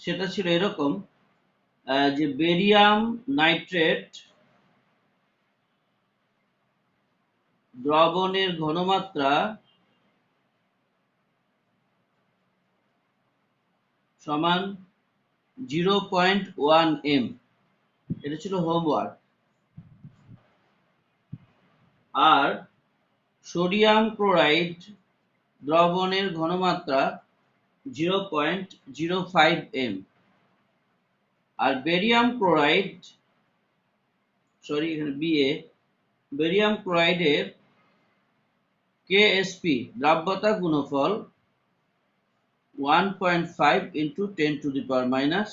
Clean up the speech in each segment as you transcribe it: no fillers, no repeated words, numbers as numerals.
সেটা ছিল এরকম যে বেরিয়াম নাইট্রেট দ্রবণের ঘনমাত্রা সমান 0.1 m। এটা ছিল হোমওয়ার্ক। আর সোডিয়াম ক্লোরাইড দ্রবণের ঘনমাত্রা 0.05 m। আর বেরিয়াম ক্লোরাইড এখানে বিএ বেরিয়াম ক্লোরাইডের কেএসপি দ্রাব্যতা গুণফল 1.5 × 10⁻⁸।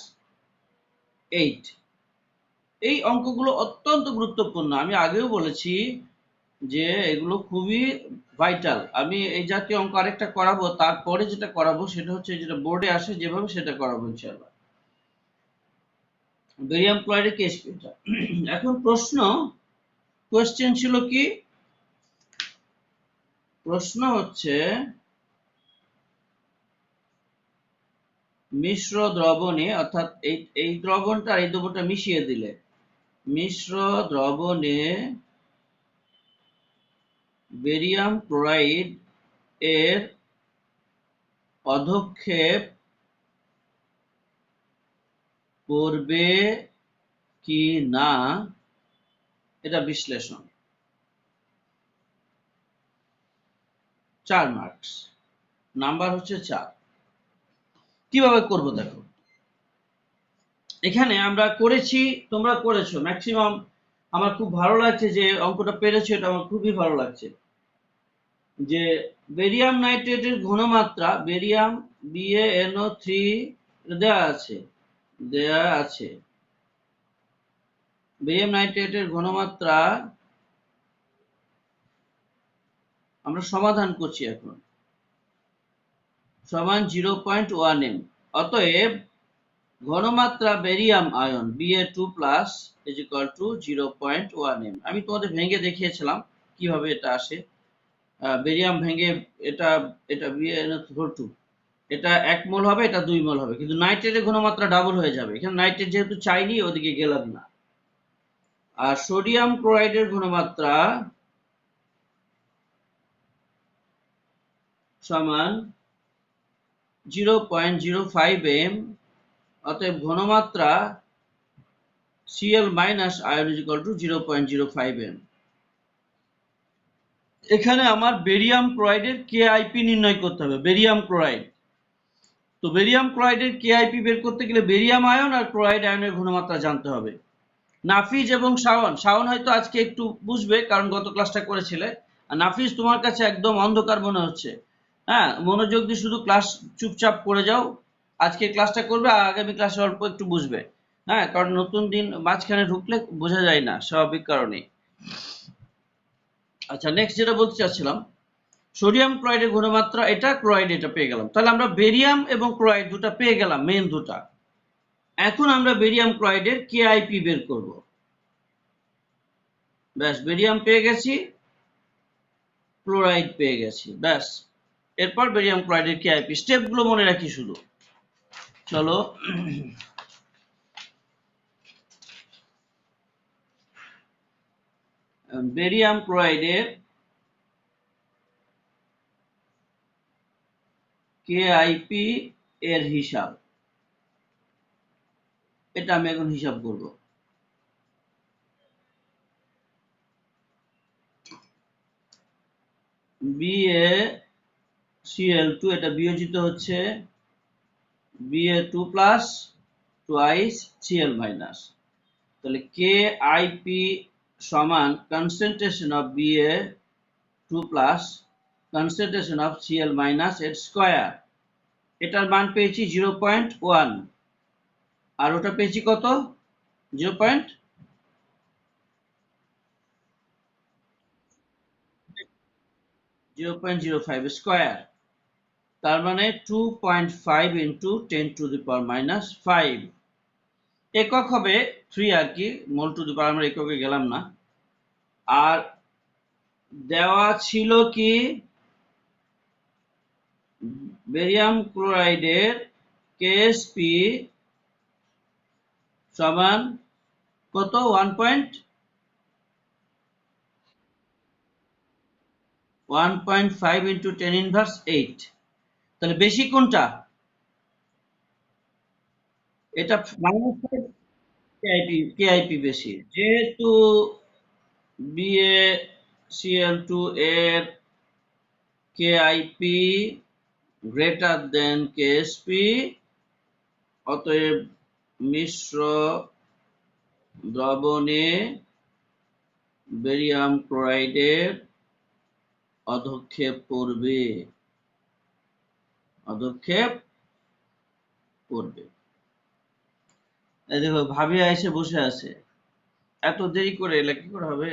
এই অঙ্কগুলো অত্যন্ত গুরুত্বপূর্ণ। আমি আগেও বলেছি যে এগুলো খুবই ভাইটাল। আমি এই জাতীয় অঙ্ক আরেকটা করাবো, তারপরে যেটা করাবো সেটা হচ্ছে যেটা বোর্ডে আসে যেভাবে সেটা করাবো ইনশাআল্লাহ। বেরিয়াম ক্লোরাইডের কেএসপি। এখন কোয়েশ্চেন ছিল কি? প্রশ্ন হচ্ছে মিশ্র দ্রবণে, অর্থাৎ এই দ্রবণটা এই দ্রবণটা মিশিয়ে দিলে মিশ্র দ্রবণে বেরিয়াম ক্লোরাইড এর অধক্ষেপ করবে কি না, এটা বিশ্লেষণ। 4 মার্কস, নাম্বার হচ্ছে 4। কিভাবে করব দেখো। এখানে আমরা করেছি, তোমরা করেছো ম্যাক্সিমাম। আমার খুব ভালো লাগছে যে অঙ্কটা পেরেছো, এটা আমার খুবই ভালো লাগছে। যে বেরিয়াম নাইট্রেটের ঘনমাত্রা, বেরিয়াম BaNO3 দেয়া আছে। বেরিয়াম নাইট্রেটের ঘনমাত্রা আমরা সমাধান করছি এখন, সমান 0.1 m। অতএব ঘনমাত্রা বেরিয়াম আয়ন Ba2+ = 0.1 m। আমি তোমাদের ভেঙে দেখিয়েছিলাম কিভাবে এটা আসে। বেরিয়াম ভেঙে এটা BaNO2, এটা 1 মোল হবে, এটা 2 মোল হবে, কিন্তু নাইট্রেটের ঘনমাত্রা ডাবল হয়ে যাবে। এখানে নাইট্রেট যেহেতু চাইনি, ওদিকে গেলাম না। আর সোডিয়াম ক্লোরাইডের ঘনমাত্রা সমান 0.05 m। অতএব ঘনমাত্রা Cl- আয়ন = 0.05 m। এখানে আমার বেরিয়াম ক্লোরাইডের কেআইপি নির্ণয় করতে হবে। বেরিয়াম ক্লোরাইড, তো বেরিয়াম ক্লোরাইডের কেআইপি বের করতে গেলে বেরিয়াম আয়ন আর ক্লোরাইড আয়নের ঘনমাত্রা জানতে হবে। নাফিজ এবং শাওন হয়তো আজকে একটু বুঝবে, কারণ গত ক্লাসটা করেছিলে। আর নাফিজ, তোমার কাছে একদম অন্ধকার মনে হচ্ছে। হ্যাঁ, মনোযোগ দিয়ে শুধু ক্লাস চুপচাপ করে যাও। আজকে ক্লাসটা করবে আর আগামী ক্লাসে অল্প একটু বুঝবে। হ্যাঁ, কারণ নতুন দিন মাঝখানে ঢুকলে বোঝা যায় না, স্বাভাবিক কারণে। আচ্ছা, নেক্সট যেটা বলতে চাচ্ছিলাম, সোডিয়াম ক্লোরাইডের ঘনমাত্রা, এটা ক্লোরাইড, এটা পেয়ে গেলাম। তাহলে আমরা বেরিয়াম এবং ক্লোরাইড দুটা পেয়ে গেলাম, মেন দুটা। এখন আমরা বেরিয়াম ক্লোরাইডের কেআইপি বের করব। ব্যাস, বেরিয়াম পেয়ে গেছি, ক্লোরাইড পেয়ে গেছি, ব্যাস। এরপর বেরিয়াম ক্লোরাইডের কেআইপি স্টেপগুলো মনে রাখি শুধু। চলো, বেরিয়াম ক্লোরাইডের কেআইপি এর হিসাব, এটা আমি এখন হিসাব করব। BaCl2, এটা বিয়োজিত হচ্ছে Ba2+ টুয়াইস Cl-। তাহলে কেআইপি সমান concentration of Ba2+ concentration of Cl- এর স্কয়ার। এটার মান পেয়েছি 0.1, আর ওটা পেয়েছি কত? 0.05 স্কয়ার, তার মানে 2.5 × 10⁻⁵। একক হবে 3 আর কি, মোল টু দি পাওয়ার আমরা এককে গেলাম না। আর দেওয়া ছিল কি, বেরিয়াম ক্লোরাইডের কেএসপি সমান কত 1.5 ইন্টু 10⁻8। তাহলে বেশি কোনটা? এটা -5 কেআইপি বেশি, যেহেতু BaCl2 এর কেআইপি গ্রেটার দেন কেএসপি, অতএব মিশ্র দ্রবণে বেরিয়াম ক্লোরাইডের অধক্ষেপ পড়বে। এই দেখো ভাবিয়া এসে বসে আছে, এত দেরি করে এলে কি করে হবে?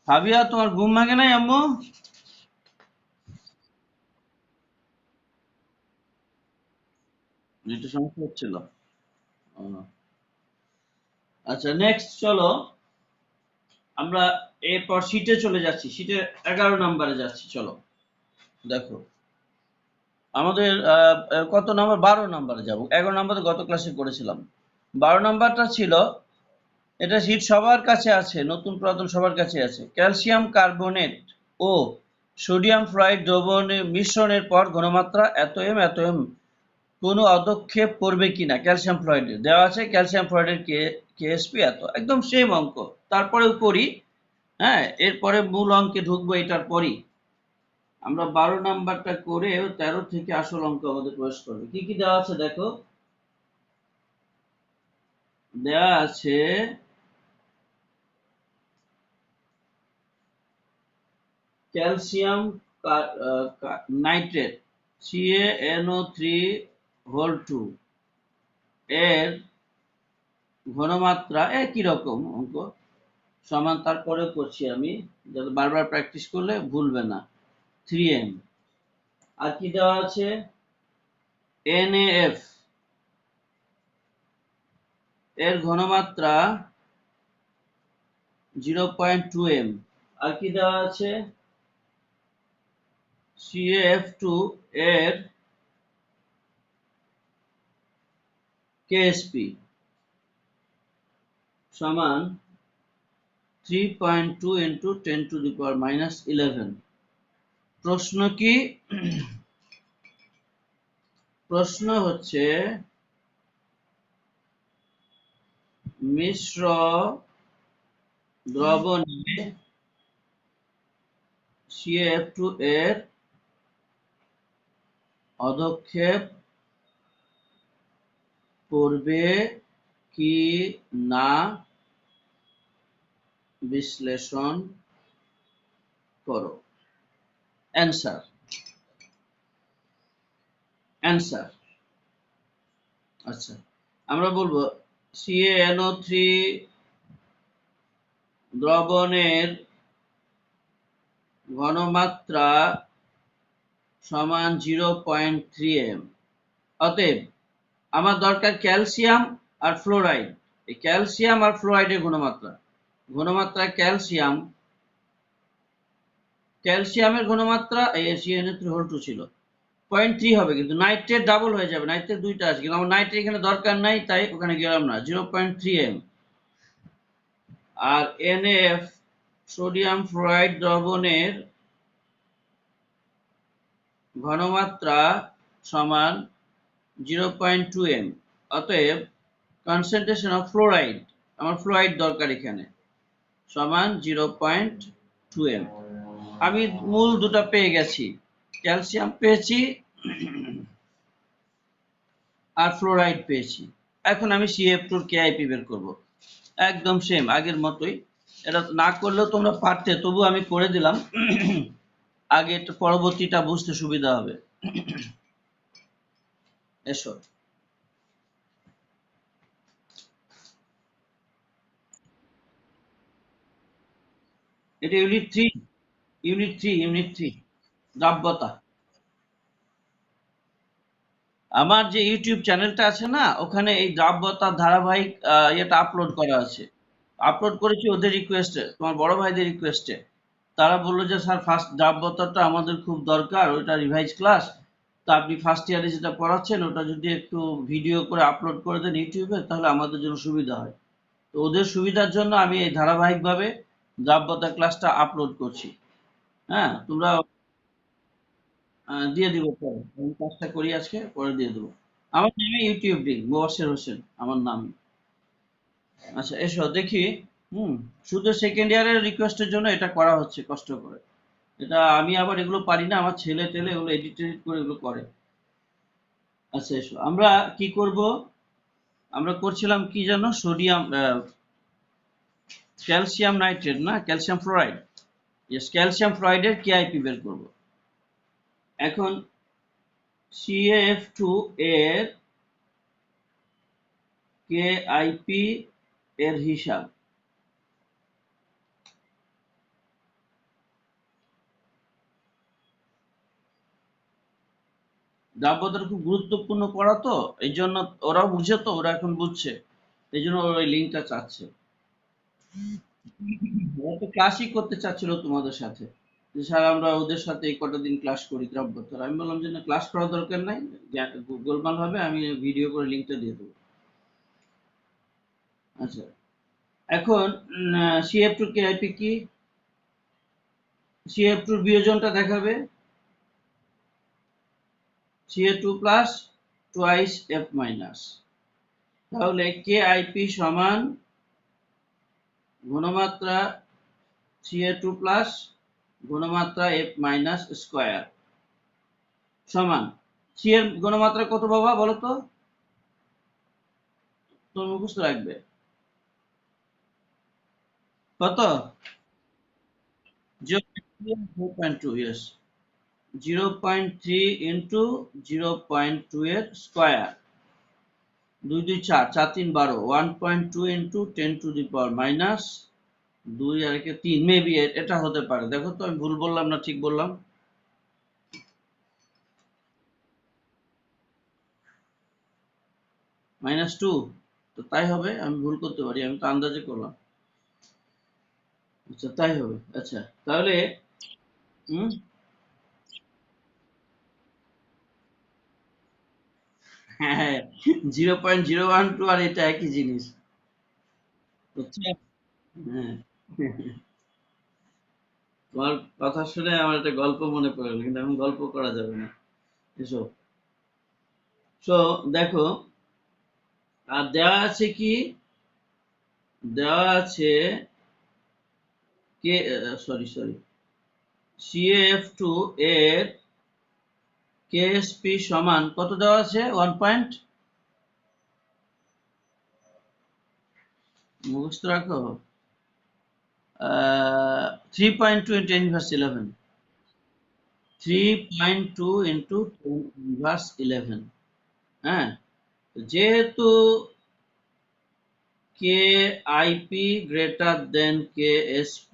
ভাবিয়া তোমার ঘুম ভাঙে নাই আম্মু? একটু সমস্যা হচ্ছিল। আচ্ছা নেক্সট চলো আমরা এরপর শীটে চলে যাচ্ছি, শীটে 11 নম্বরে যাচ্ছি। চলো দেখো আমাদের কত নাম্বার? 12 নম্বরে যাব। 11 নম্বরে গত ক্লাসে করেছিলাম। 12 নাম্বারটা ছিল, এটা শীট সবার কাছে আছে, নতুন পুরাতন সবার কাছে আছে। ক্যালসিয়াম কার্বনেট ও সোডিয়াম ফ্লোরাইড দ্রবণে মিশ্রণের পর ঘনমাত্রা এত এম কোনো অধক্ষেপ পড়বে কিনা ক্যালসিয়াম ফ্লোরাইডের দেওয়া আছে। ক্যালসিয়াম ফ্লোরাইডের কেএসপি এত, একদম সেম অঙ্ক। তারপরেও করি, হ্যাঁ এরপরে মূল অঙ্কে ঢুকবো এটার পরই। আমরা 12 নাম্বারটা করে 13 থেকে আসল অঙ্ক আমাদের প্রবেশ করবে। কি কি দেওয়া আছে দেখো, দেওয়া আছে ক্যালসিয়াম নাইট্রেট CaNO3(2) এর ঘনমাত্রা একই রকম অঙ্ক, সমান, তারপরে করছি আমি যাতে বারবার প্র্যাকটিস করলে ভুলবে না, 3m। আর কি দেওয়া আছে, NaF এর ঘনমাত্রা 0.2m। আর কি দেওয়া আছে, CaF2 এর কেএসপি সমান 3.2 ইন্টু 10⁻11। প্রশ্ন কি? প্রশ্ন হচ্ছে মিশ্র দ্রবণে CaF2 এর অধক্ষেপ পড়বে কি না বিশ্লেষণ করো। অ্যান্সার আচ্ছা আমরা বলবো CaNO3 দ্রবণের ঘনমাত্রা সমান 0.3m। অতএব আমার দরকার ক্যালসিয়াম আর ফ্লোরাইড। এই ক্যালসিয়াম আর ফ্লোরাইডের ঘনমাত্রা ক্যালসিয়ামের ঘনমাত্রা CaNO3(2) ছিল 0.3 হবে, কিন্তু নাইট্রেট ডাবল হয়ে যাবে, নাইট্রেট দুইটা আছে, কিন্তু আমার নাইট্রেট এখানে দরকার নাই, তাই ওখানে গেলাম না, 0.3m। আর NaF সোডিয়াম ফ্লোরাইড দ্রবণের ঘনমাত্রা সমান 0.2m। অতএব কনসেন্ট্রেশন অফ ফ্লোরাইড, আমার ফ্লোরাইড দরকার এখানে, সমান 0.2m। আমি মূল দুটো পেয়ে গেছি, ক্যালসিয়াম পেয়েছি আর ফ্লোরাইড পেয়েছি। এখন আমি CaF2 কেআইপি বের করব, একদম সেম আগের মতোই। এটা না করলেও তোমরা পারতে, তবু আমি করে দিলাম, আগে পরবর্তীটা বুঝতে সুবিধা হবে। এসো এটা ইউনিট 3 দ্রাব্যতা। আমার যে ইউটিউব চ্যানেলটা আছে না, ওখানে এই দ্রাব্যতার ধারাবাহিক এটা আপলোড করা আছে, আপলোড করেছি ওদের রিকোয়েস্টে, তোমার বড় ভাইদের রিকোয়েস্টে। তারা বললো যে স্যার ফার্স্ট দাব্যতাটা আমাদের খুব দরকার, ওইটা রিভাইজ ক্লাস, তা আপনি ফার্স্ট ইয়ারে যেটা পড়াচ্ছেন ওটা যদি একটু ভিডিও করে আপলোড করে দেন ইউটিউবে তাহলে আমাদের জন্য সুবিধা হয়। তো ওদের সুবিধার জন্য আমি এই ধারাবাহিকভাবে দাব্যতা ক্লাসটা আপলোড করছি। হ্যাঁ, তোমরা দিয়ে দিব পরে, আমি কাজটা করি আজকে, পরে দিয়ে দেবো। আমার নামে ইউটিউব লিঙ্ক মোবাশ্বের হোসেন আমার নাম। আচ্ছা এসো দেখি। হুম, শুধু সেকেন্ড ইয়ারের রিকোয়েস্টের জন্য এটা করা হচ্ছে কষ্ট করে। এটা আমি আবার এগুলো পারি না, আমার ছেলে টেলে এগুলো এডিট টেডিট করে এগুলো করে। আচ্ছা এসো আমরা কি করব, আমরা করছিলাম কি জানো, সোডিয়াম ক্যালসিয়াম নাইট্রেট না ক্যালসিয়াম ফ্লোরাইড, ইয়েস ক্যালসিয়াম ফ্লোরাইডের কেআইপি বের করব। এখন CaF2 এর কেআইপি এর হিসাব, দাব্যতাটা খুব গুরুত্বপূর্ণ পড়া তো, এই জন্য ওরাও বুঝে, তো ওরা এখন বুঝছে, এই জন্য ওরা ওই লিঙ্কটা চাচ্ছে। ওরা তো ক্লাসই করতে চাচ্ছিল তোমাদের সাথে, যে স্যার আমরা ওদের সাথে এই কটা দিন ক্লাস করি দ্রব্যতার। আমি বললাম যে না, ক্লাস করার দরকার নাই, গোলমাল হবে, আমি ভিডিও করে লিঙ্কটা দিয়ে দেবো। আচ্ছা এখন CF2 কেআইপি কি, CF2 বিয়োজনটা দেখাবে Ca2 plus twice F minus, তাহলে কেআইপি সমান ঘনমাত্রা Ca2 প্লাস ঘনমাত্রা F মাইনাস স্কয়ার সমান, সি এর ঘনমাত্রা কত বাবা বলো তো, তোর মুখস্থ রাখবে কত, 0.2, yes 0.3 ইন্টু 0.2 এর স্কয়ার, 2 2 4 4 3 12, 1.2 ইন্টু 10⁻⁻² দুই আর একে তিন, মেবি এটা হতে পারে, দেখো তো আমি ভুল বললাম না ঠিক বললাম। -2, তো তাই হবে, আমি ভুল করতে পারি, আমি তো আন্দাজে করলাম। আচ্ছা তাই হবে, আচ্ছা তাহলে হুম, হ্যাঁ 0.012 আর এটা একই জিনিস, বুঝছো? হ্যাঁ, তোমার কথা শুনে আমার একটা গল্প মনে পড়লো, কিন্তু এখন গল্প করা যাবে না, এসব। সো দেখো, আর দেওয়া আছে কি, দেওয়া আছে কে, সরি CaF2 এর KSP সমান কত দেওয়া আছে, 1 পয়েন্ট, মুখস্থ রাখো, 3.2 ইন্টু 10⁻11, 3.2 ইন্টু 10⁻11। হ্যাঁ, যেহেতু KIP গ্রেটার দেন KSP,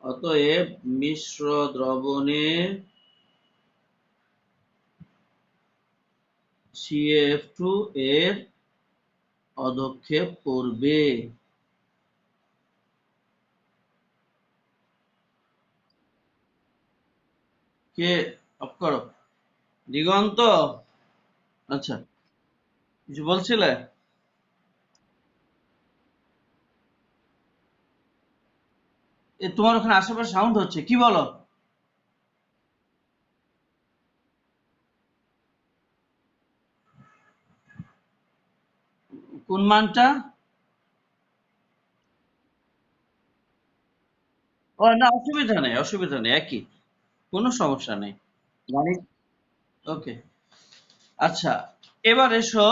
অতএব মিশ্র দ্রবণের CaF2 এর অধক্ষেপ করবে। কে অফ করো, দিগন্ত, আচ্ছা কিছু বলছিলে, তোমার ওখানে আশেপাশে সাউন্ড হচ্ছে, কি বলো, কোন মানটা, ও না অসুবিধা নেই, অসুবিধা নেই, একই, কোনো সমস্যা নেই, গণিত, ওকে। আচ্ছা এবার এসো,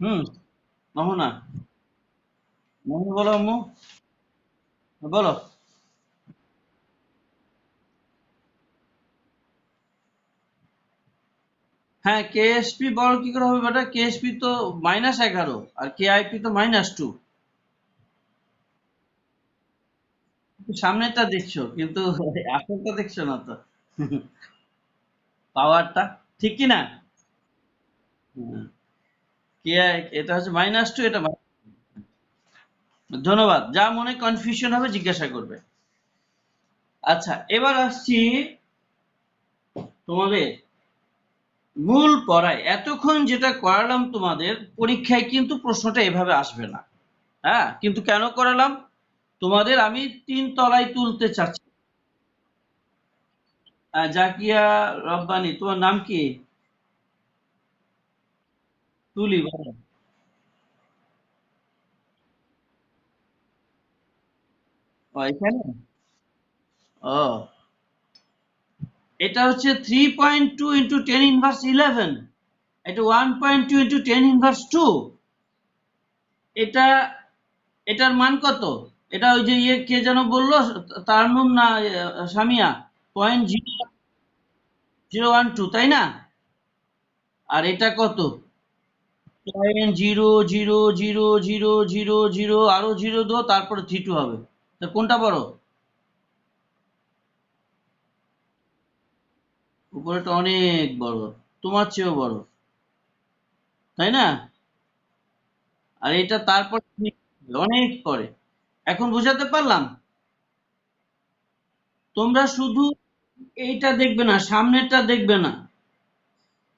হুম, মোহনা, মোহন বলো আম্মু, বলো। হ্যাঁ KSP বড় কি করে হবে বেটা, KSP তো -11 আর KIP তো -2, সামনেটা দেখছো কিন্তু আসলটা দেখছো না তো, পাওয়ারটা ঠিক কি না, কে, এটা হচ্ছে -2, এটা ধন্যবাদ, যা মনে কনফিউশন হবে জিজ্ঞাসা করবে। আচ্ছা, এবার আসছি তোমাদের মূল পড়ায়। এতক্ষণ যেটা করালাম তোমাদের, পরীক্ষায় কিন্তু প্রশ্নটা এভাবে আসবে না। হ্যাঁ, কিন্তু কেন করালাম, তোমাদের আমি 3 তলায় তুলতে চাচ্ছি। জাকিয়া রব্বানী, তোমার নাম কি? তুলি, বলো। ও, এখানে। ও, এটা হচ্ছে 3.2 ইন্টু 10^11। এটা 1.2 ইন্টু 10^2। এটা, এটার মান কত? এটা ওই যে কে যেন বললো, তারনুম না সামিয়া, 0.012, তাই না? আর এটা কত? 0.00000, আরো জিরো দো, তারপরে 32 হবে। তা কোনটা বড়? উপরেটা অনেক বড়, তোমার চেয়েও বড়, তাই না? আর এটা তারপর অনেক পরে। এখন বুঝাতে পারলাম? তোমরা শুধু এইটা দেখবে না, সামনেরটা দেখবে না।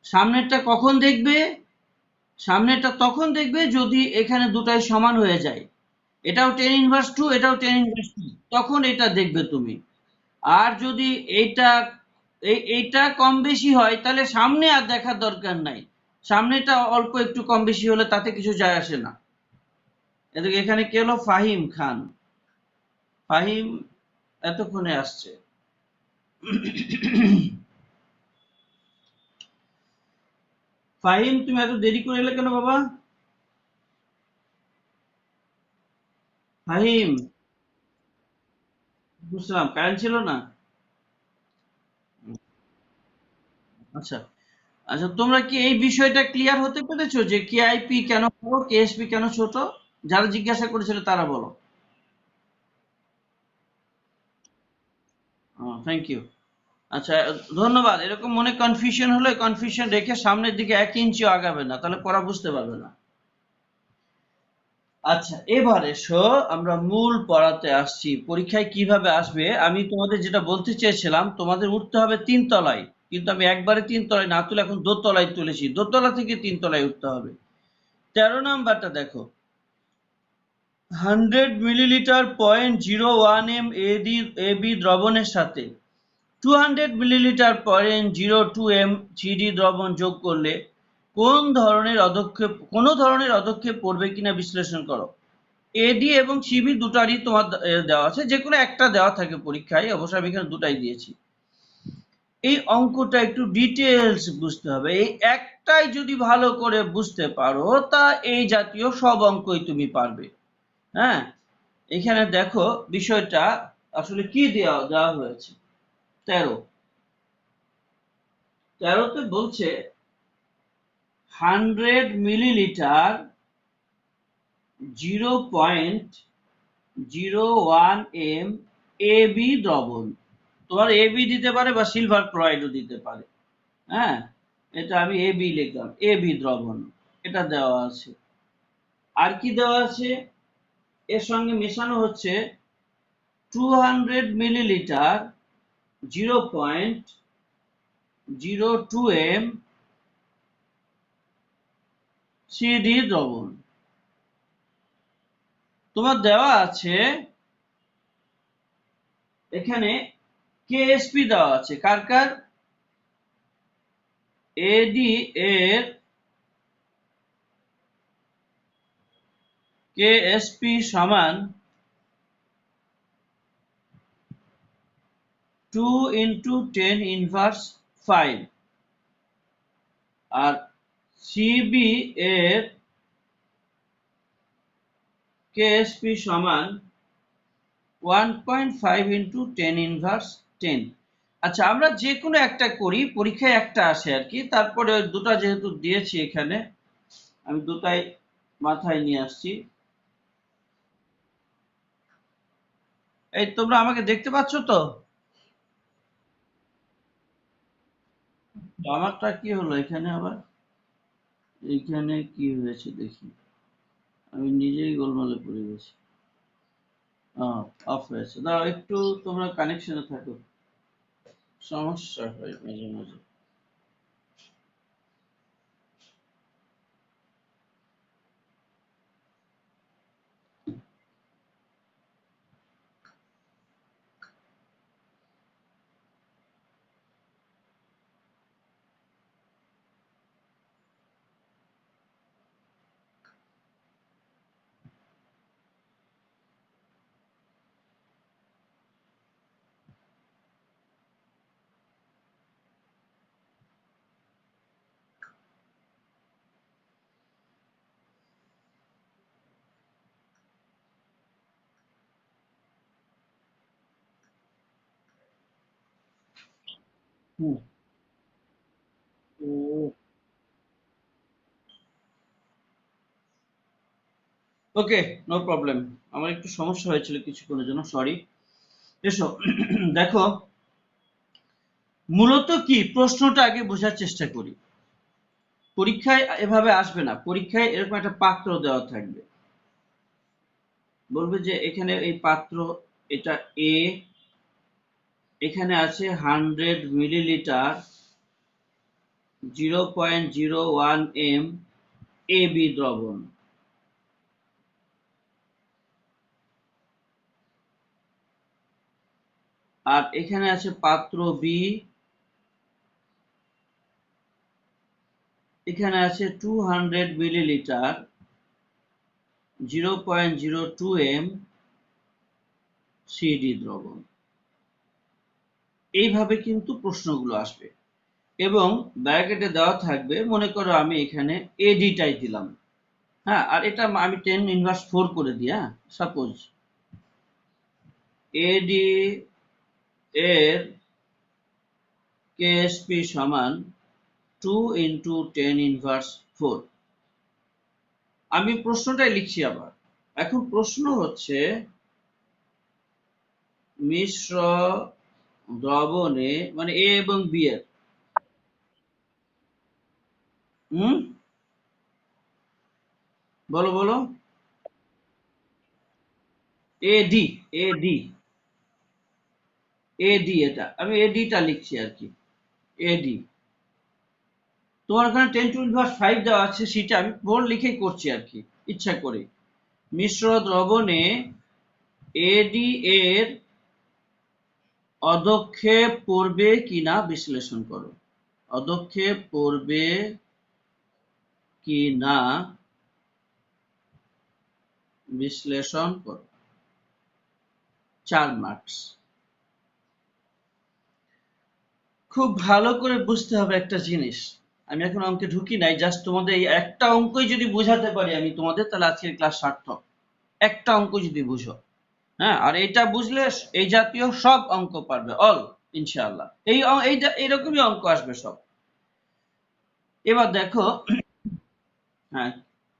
সামনেরটা কখন দেখবে? সামনেরটা তখন দেখবে যদি এখানে দুটাই সমান হয়ে যায়। এটাও 10^2, এটাও 10^2, তখন এটা দেখবে তুমি। আর যদি এইটা এইটা কম বেশি হয়, তাহলে সামনে আর দেখার দরকার নাই। সামনেটা অল্প একটু কম বেশি হলে তাতে কিছু যায় আসে না। এদিকে এখানে কে হলো? ফাহিম খান। ফাহিম এতক্ষণে আসছে। ফাহিম, তুমি এত দেরি করে এলে কেন বাবা? ফাহিম, বুঝলাম কারেন্ট ছিল না। আচ্ছা, আচ্ছা, তোমরা কি এই বিষয়টা ক্লিয়ার হতে পেরেছো যে কেআইপি কেন বড়, কেএসপি কেন ছোট? যারা জিজ্ঞাসা করেছিল তারা বলো। Thank you. আচ্ছা, ধন্যবাদ। এরকম মনে কনফিউশন হলে কনফিউশন রেখে সামনের দিকে 1 ইঞ্চিও আগাবে না, তাহলে পড়া বুঝতে পারবে না। আচ্ছা, এবার এসো আমরা মূল পড়াতে আসছি। পরীক্ষায় কিভাবে আসবে, আমি তোমাদের যেটা বলতে চেয়েছিলাম, তোমাদের উঠতে হবে 3 তলায়। কিন্তু আমি একবারে 3 তলায় না তুলে এখন দোতলায় তুলেছি, দোতলা থেকে 3 তলায় উঠতে হবে। 13 নাম্বারটা দেখো। 100 মিলিলিটার 0.01 m এবি দ্রবণের সাথে 200 মিলিলিটার 0.02 m সিডি দ্রবণ যোগ করলে কোনো ধরনের অদক্ষেপ পড়বে কিনা বিশ্লেষণ করো। এডি এবং সিবি দুটারই তোমার দেওয়া আছে, যে কোনো একটা দেওয়া থাকে পরীক্ষায়, অবশ্য আমি এখানে দুটাই দিয়েছি। এই অঙ্কটা একটু ডিটেলস বুঝতে হবে। এই একটাই যদি ভালো করে বুঝতে পারো, তা এই জাতীয় সব অঙ্কই তুমি পারবে। হ্যাঁ, এখানে দেখো বিষয়টা আসলে কি দেওয়া দেওয়া হয়েছে। 13তে বলছে 100 মিলিলিটার 0.01 m এবি দ্রবণ। তোমার এবি দিতে পারে বা সিলভার ক্লোরাইডও দিতে পারে। হ্যাঁ, এটা আমি এবি লিখলাম, এবি দ্রবণ। এটা দেওয়া আছে। আর কি দেওয়া আছে? এর সঙ্গে মেশানো হচ্ছে 200 মিলিলিটার 0.02 m সিডি দ্রবণ। তোমার দেওয়া আছে এখানে কেএসপি দেওয়া আছে, কার কার? এডি এর কেএসপি সমান 2 × 10⁵, আর সিবি এর কেএসপি সমান 1.5 × 10⁻10। আচ্ছা, আমরা যে কোনো একটা করি, পরীক্ষায় একটা আসে আর কি, তারপরে ওই দুটা যেহেতু দিয়েছি এখানে, আমি দুটাই মাথায় নিয়ে আসছি। এই তোমরা আমাকে দেখতে পাচ্ছ তো? আমারটা কি হলো এখানে আবার? এইখানে কি হয়েছে দেখি, আমি নিজেই গোলমালে পড়ে গেছি। অফ হয়েছে, দাঁড়াও একটু তোমরা কানেকশনে থাকো, সমস্যা হয় মাঝে মাঝে। হুম। ওকে, নো প্রবলেম। আমার একটু সমস্যা হয়েছিল কিছুক্ষণের জন্য, সরি। এসো দেখো, মূলত কি প্রশ্নটা আগে বোঝার চেষ্টা করি। পরীক্ষায় এভাবে আসবে না, পরীক্ষায় এরকম একটা পাত্র দেওয়া থাকবে, বলবে যে এখানে এই পাত্র, এটা এ, এখানে আছে 100 মিলিলিটার 0.01 এম এ বি দ্রবণ, আর এখানে আছে পাত্র বি, এখানে আছে 200 মিলিলিটার 0.02 এম সিডি দ্রবণ। এইভাবে কিন্তু প্রশ্নগুলো আসবে, এবং ব্র্যাকেটে দেওয়া থাকবে, মনে করো আমি এখানে এডিটাই দিলাম, হ্যাঁ, আর এটা আমি 10^4 করে দিই, হ্যাঁ, সাপোজ এডি এর কেএসপি সমান 2 × 10^4। আমি প্রশ্নটাই লিখছি আবার। এখন প্রশ্ন হচ্ছে মিশ্র দ্রবণে, মানে এ এবং বি এর, হুম, বলো বলো। এডি, এডি, এডি, এটা আমি এডিটা লিখছি আর কি, এডি। তোমার ওখানে 10^5 দেওয়া আছে, সেটা আমি বোল্ড লিখেই করছি আর কি, ইচ্ছা করে। মিশ্র দ্রবণে এডি এর অধক্ষেপ পড়বে কিনা বিশ্লেষণ করো, অধক্ষেপ পড়বে কিনা বিশ্লেষণ করো, 4 মার্কস। খুব ভালো করে বুঝতে হবে একটা জিনিস, আমি এখন অঙ্কে ঢুকি নাই, জাস্ট তোমাদের এই একটা অঙ্কই যদি বোঝাতে পারি আমি তোমাদের, তাহলে আজকের ক্লাস সার্থক। একটা অঙ্ক যদি বুঝো, হ্যাঁ, আর এটা বুঝলে এই জাতীয় সব অঙ্ক পারবে, অল ইনশাআল্লাহ। এইরকমই অঙ্ক আসবে সব। এবার দেখো, হ্যাঁ,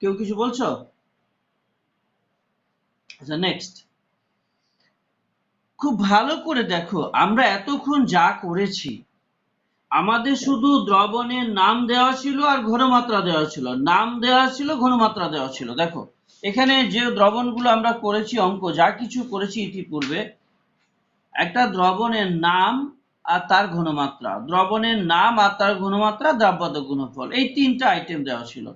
কেউ কিছু বলছো? আচ্ছা, নেক্সট, খুব ভালো করে দেখো, আমরা এতক্ষণ যা করেছি, আমাদের শুধু দ্রবণের নাম দেওয়া ছিল আর ঘনমাত্রা দেওয়া ছিল, নাম দেওয়া ছিল, ঘনমাত্রা দেওয়া ছিল। দেখো এখানে যে দ্রবণগুলো আমরা করেছি, অঙ্ক যা কিছু করেছি ইতিপূর্বে, একটা দ্রবণের নাম আর তার ঘনমাত্রা, দ্রবণের নাম আর তার ঘনমাত্রা, দ্রাব্যতা গুণফল, এই 3টা আইটেম দেওয়া ছিল।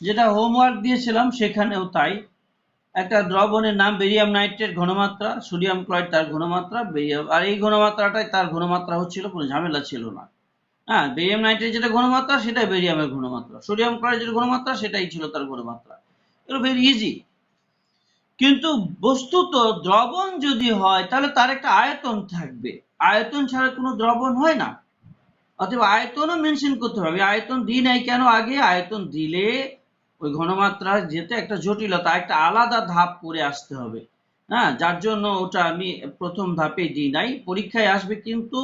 যেটা হোমওয়ার্ক দিয়েছিলাম সেখানেও তাই। একটা দ্রবণের নাম, বেরিয়াম নাইট্রেট ঘনমাত্রা, সোডিয়াম ক্লোরাইড তার ঘনমাত্রা, বেরিয়াম, আর এই ঘনমাত্রাটাই তার ঘনমাত্রা হচ্ছিল, কোনো ঝামেলা ছিল না। হ্যাঁ, বেরিয়াম নাইট্রেট যেটা ঘনমাত্রা সেটাই বেরিয়ামের ঘনমাত্রা, সোডিয়াম ক্লোরাইড যেটা ঘনমাত্রা সেটাই ছিল তার ঘনমাত্রা। এগুলো ভেরি ইজি। কিন্তু বস্তুত দ্রবণ যদি হয় তাহলে তার একটা আয়তন থাকবে, আয়তন ছাড়া কোনো দ্রবণ হয় না। অতএব আয়তনও মেনশন করতে হবে। আয়তন দিই নাই কেন, আগে আয়তন দিলে ওই ঘনমাত্রা যেতে একটা জটিলতা, একটা আলাদা ধাপ করে আসতে হবে, হ্যাঁ, যার জন্য ওটা আমি প্রথম ধাপে দিই নাই। পরীক্ষায় আসবে, কিন্তু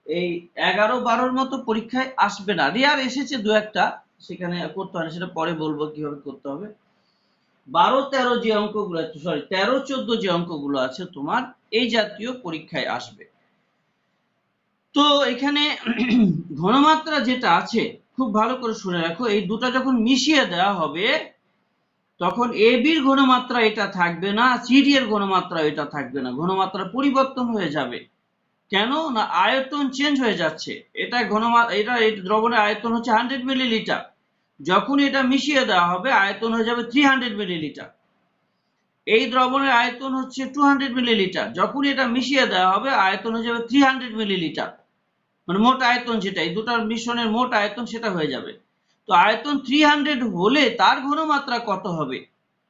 এই 11-12 মতো পরীক্ষায় আসবে না, রেয়ার এসেছে দু একটা, সেখানে করতে হয়, সেটা পরে বলবো কিভাবে করতে হবে। 12-13 যে অঙ্কগুলো, সরি 13-14 যে অঙ্কগুলো আছে তোমার, এই জাতীয় পরীক্ষায় আসবে। তো এখানে ঘনমাত্রা যেটা আছে, খুব ভালো করে শুনে রাখো, এই দুটো যখন মিশিয়ে দেওয়া হবে, তখন এ বির ঘনমাত্রা এটা থাকবে না, সিডি এর ঘনমাত্রা এটা থাকবে না, ঘনমাত্রা পরিবর্তন হয়ে যাবে। কেন না, আয়তন চেঞ্জ হয়ে যাচ্ছে। এটা এই দ্রবণের আয়তন হচ্ছে 100 মিলিলিটার, যখন এটা মিশিয়ে দেওয়া হবে আয়তন হয়ে যাবে 300 মিলিলিটার। এই দ্রবণের আয়তন হচ্ছে 200 মিলিলিটার, যখন এটা মিশিয়ে দেওয়া হবে আয়তন হয়ে যাবে 300 মিলিলিটার। মানে মোট আয়তন যেটা, এই দুটার মিশ্রণের মোট আয়তন সেটা হয়ে যাবে। তো আয়তন 300 হলে তার ঘনমাত্রা কত হবে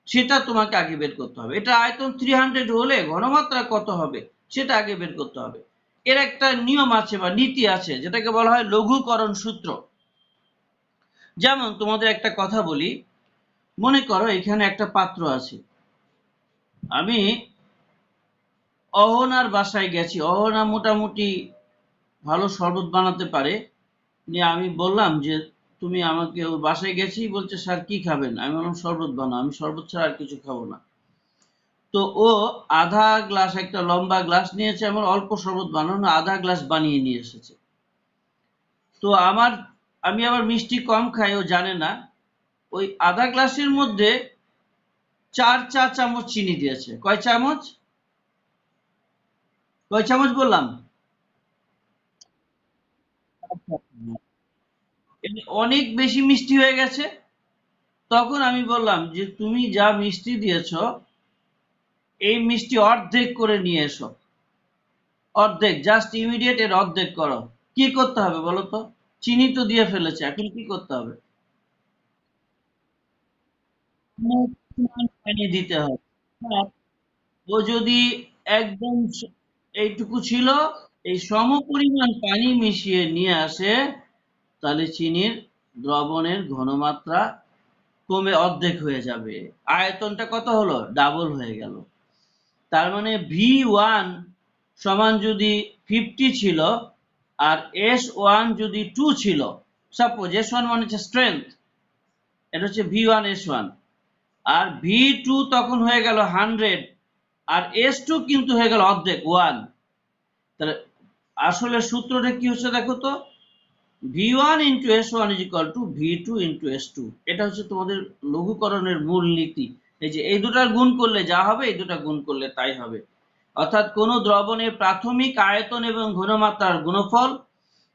সেটা তোমাকে আগে বের করতে হবে। এটা আয়তন 300 হলে ঘনমাত্রা কত হবে সেটা আগে বের করতে হবে। এর একটা নিয়ম আছে বা নীতি আছে, যেটাকে বলা হয় লঘুকরণ সূত্র। যেমন তোমাদের একটা কথা বলি, মনে করো এখানে একটা পাত্র আছে, আমি অহনার বাসায় গেছি, অহনা মোটামুটি ভালো শরবত বানাতে পারে, নিয়ে আমি বললাম যে তুমি আমাকে, ওর বাসায় গেছি, বলছে স্যার কি খাবেন, আমি বললাম শরবত বানাও, আমি শরবত ছাড়া আর কিছু খাবো না। তো ও আধা গ্লাস, একটা লম্বা গ্লাস নিয়েছে, আমার অল্প শরবত বানানো, আধা গ্লাস বানিয়ে নিয়ে এসেছে। তো আমি আবার মিষ্টি কম খাই, ও জানে না, ওই আধা গ্লাসের মধ্যে 4 চা চামচ চিনি দিয়েছে। কয় চামচ, কয় চামচ বললাম? অনেক বেশি মিষ্টি হয়ে গেছে। তখন আমি বললাম যে তুমি যা মিষ্টি দিয়েছ এই মিষ্টি অর্ধেক করে নিয়ে এসো, অর্ধেক, জাস্ট ইমিডিয়েট এর অর্ধেক করো। কি করতে হবে বলো তো? চিনি তো দিয়ে ফেলেছে, এখন কি করতে হবে? পানি দিতে হবে। হ্যাঁ, ও যদি একদম এইটুকু ছিল, এই সম পরিমাণ পানি মিশিয়ে নিয়ে আসে, তাহলে চিনির দ্রবণের ঘনমাত্রা কমে অর্ধেক হয়ে যাবে, আয়তনটা কত হলো, ডাবল হয়ে গেল। তার মানে V1 সমান যদি 50 ছিল আর S1 যদি 2 ছিল, সাপোজ S1 মানে হচ্ছে স্ট্রেংথ, এটা হচ্ছে V1S1, আর V2 তখন হয়ে গেল 100, আর S2 কিন্তু হয়ে গেল অর্ধেক 1। তাহলে আসলে সূত্রটা কি হচ্ছে দেখো তো, V1 into S1 is equal to V2 into S2। এটা হচ্ছে তোমাদের লঘুকরণের মূল নীতি। এই যে এই দুটার গুণ করলে যা হবে, এই দুটা গুণ করলে তাই হবে। অর্থাৎ কোন দ্রবণের প্রাথমিক আয়তন এবং ঘনমাত্রার গুণফল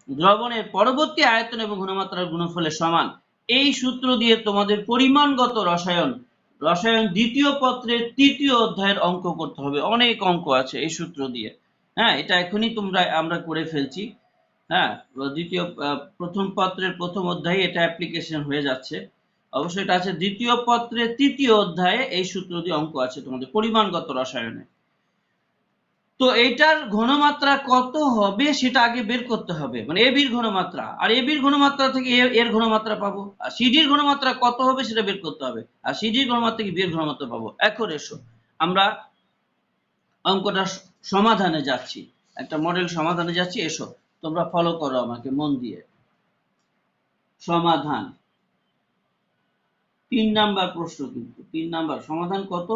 দ্রবণের পরবর্তী আয়তন এবং ঘনমাত্রার গুণফলের সমান। এই সূত্র দিয়ে তোমাদের পরিমাণগত রসায়ন দ্বিতীয় পত্রের তৃতীয় অধ্যায়ের অঙ্ক করতে হবে। অনেক অঙ্ক আছে এই সূত্র দিয়ে। হ্যাঁ, এটা এখনই আমরা করে ফেলছি। হ্যাঁ, প্রথম পত্রের প্রথম অধ্যায়ে এটা অ্যাপ্লিকেশন হয়ে যাচ্ছে। অবশ্যই এটা আছে দ্বিতীয় পত্রের তৃতীয় অধ্যায়ে, এই সূত্র দিয়ে অঙ্ক আছে তোমাদের পরিমাণগত রসায়নে। তো এইটার ঘনমাত্রা কত হবে সেটা আগে বের করতে হবে, মানে এ বির ঘনমাত্রা, আর এ বির ঘনমাত্রা থেকে এর ঘনমাত্রা পাবো, আর সিডির ঘনমাত্রা কত হবে সেটা বের করতে হবে, আর সিডির ঘনমাত্রা থেকে বি এর ঘনমাত্রা পাবো। এখন এসো আমরা অঙ্কটা সমাধানে যাচ্ছি, একটা মডেল সমাধানে যাচ্ছি, এসো তোমরা ফলো করো আমাকে মন দিয়ে। সমাধান 3 নাম্বার প্রশ্ন, কিন্তু 3 নাম্বার সমাধান কত,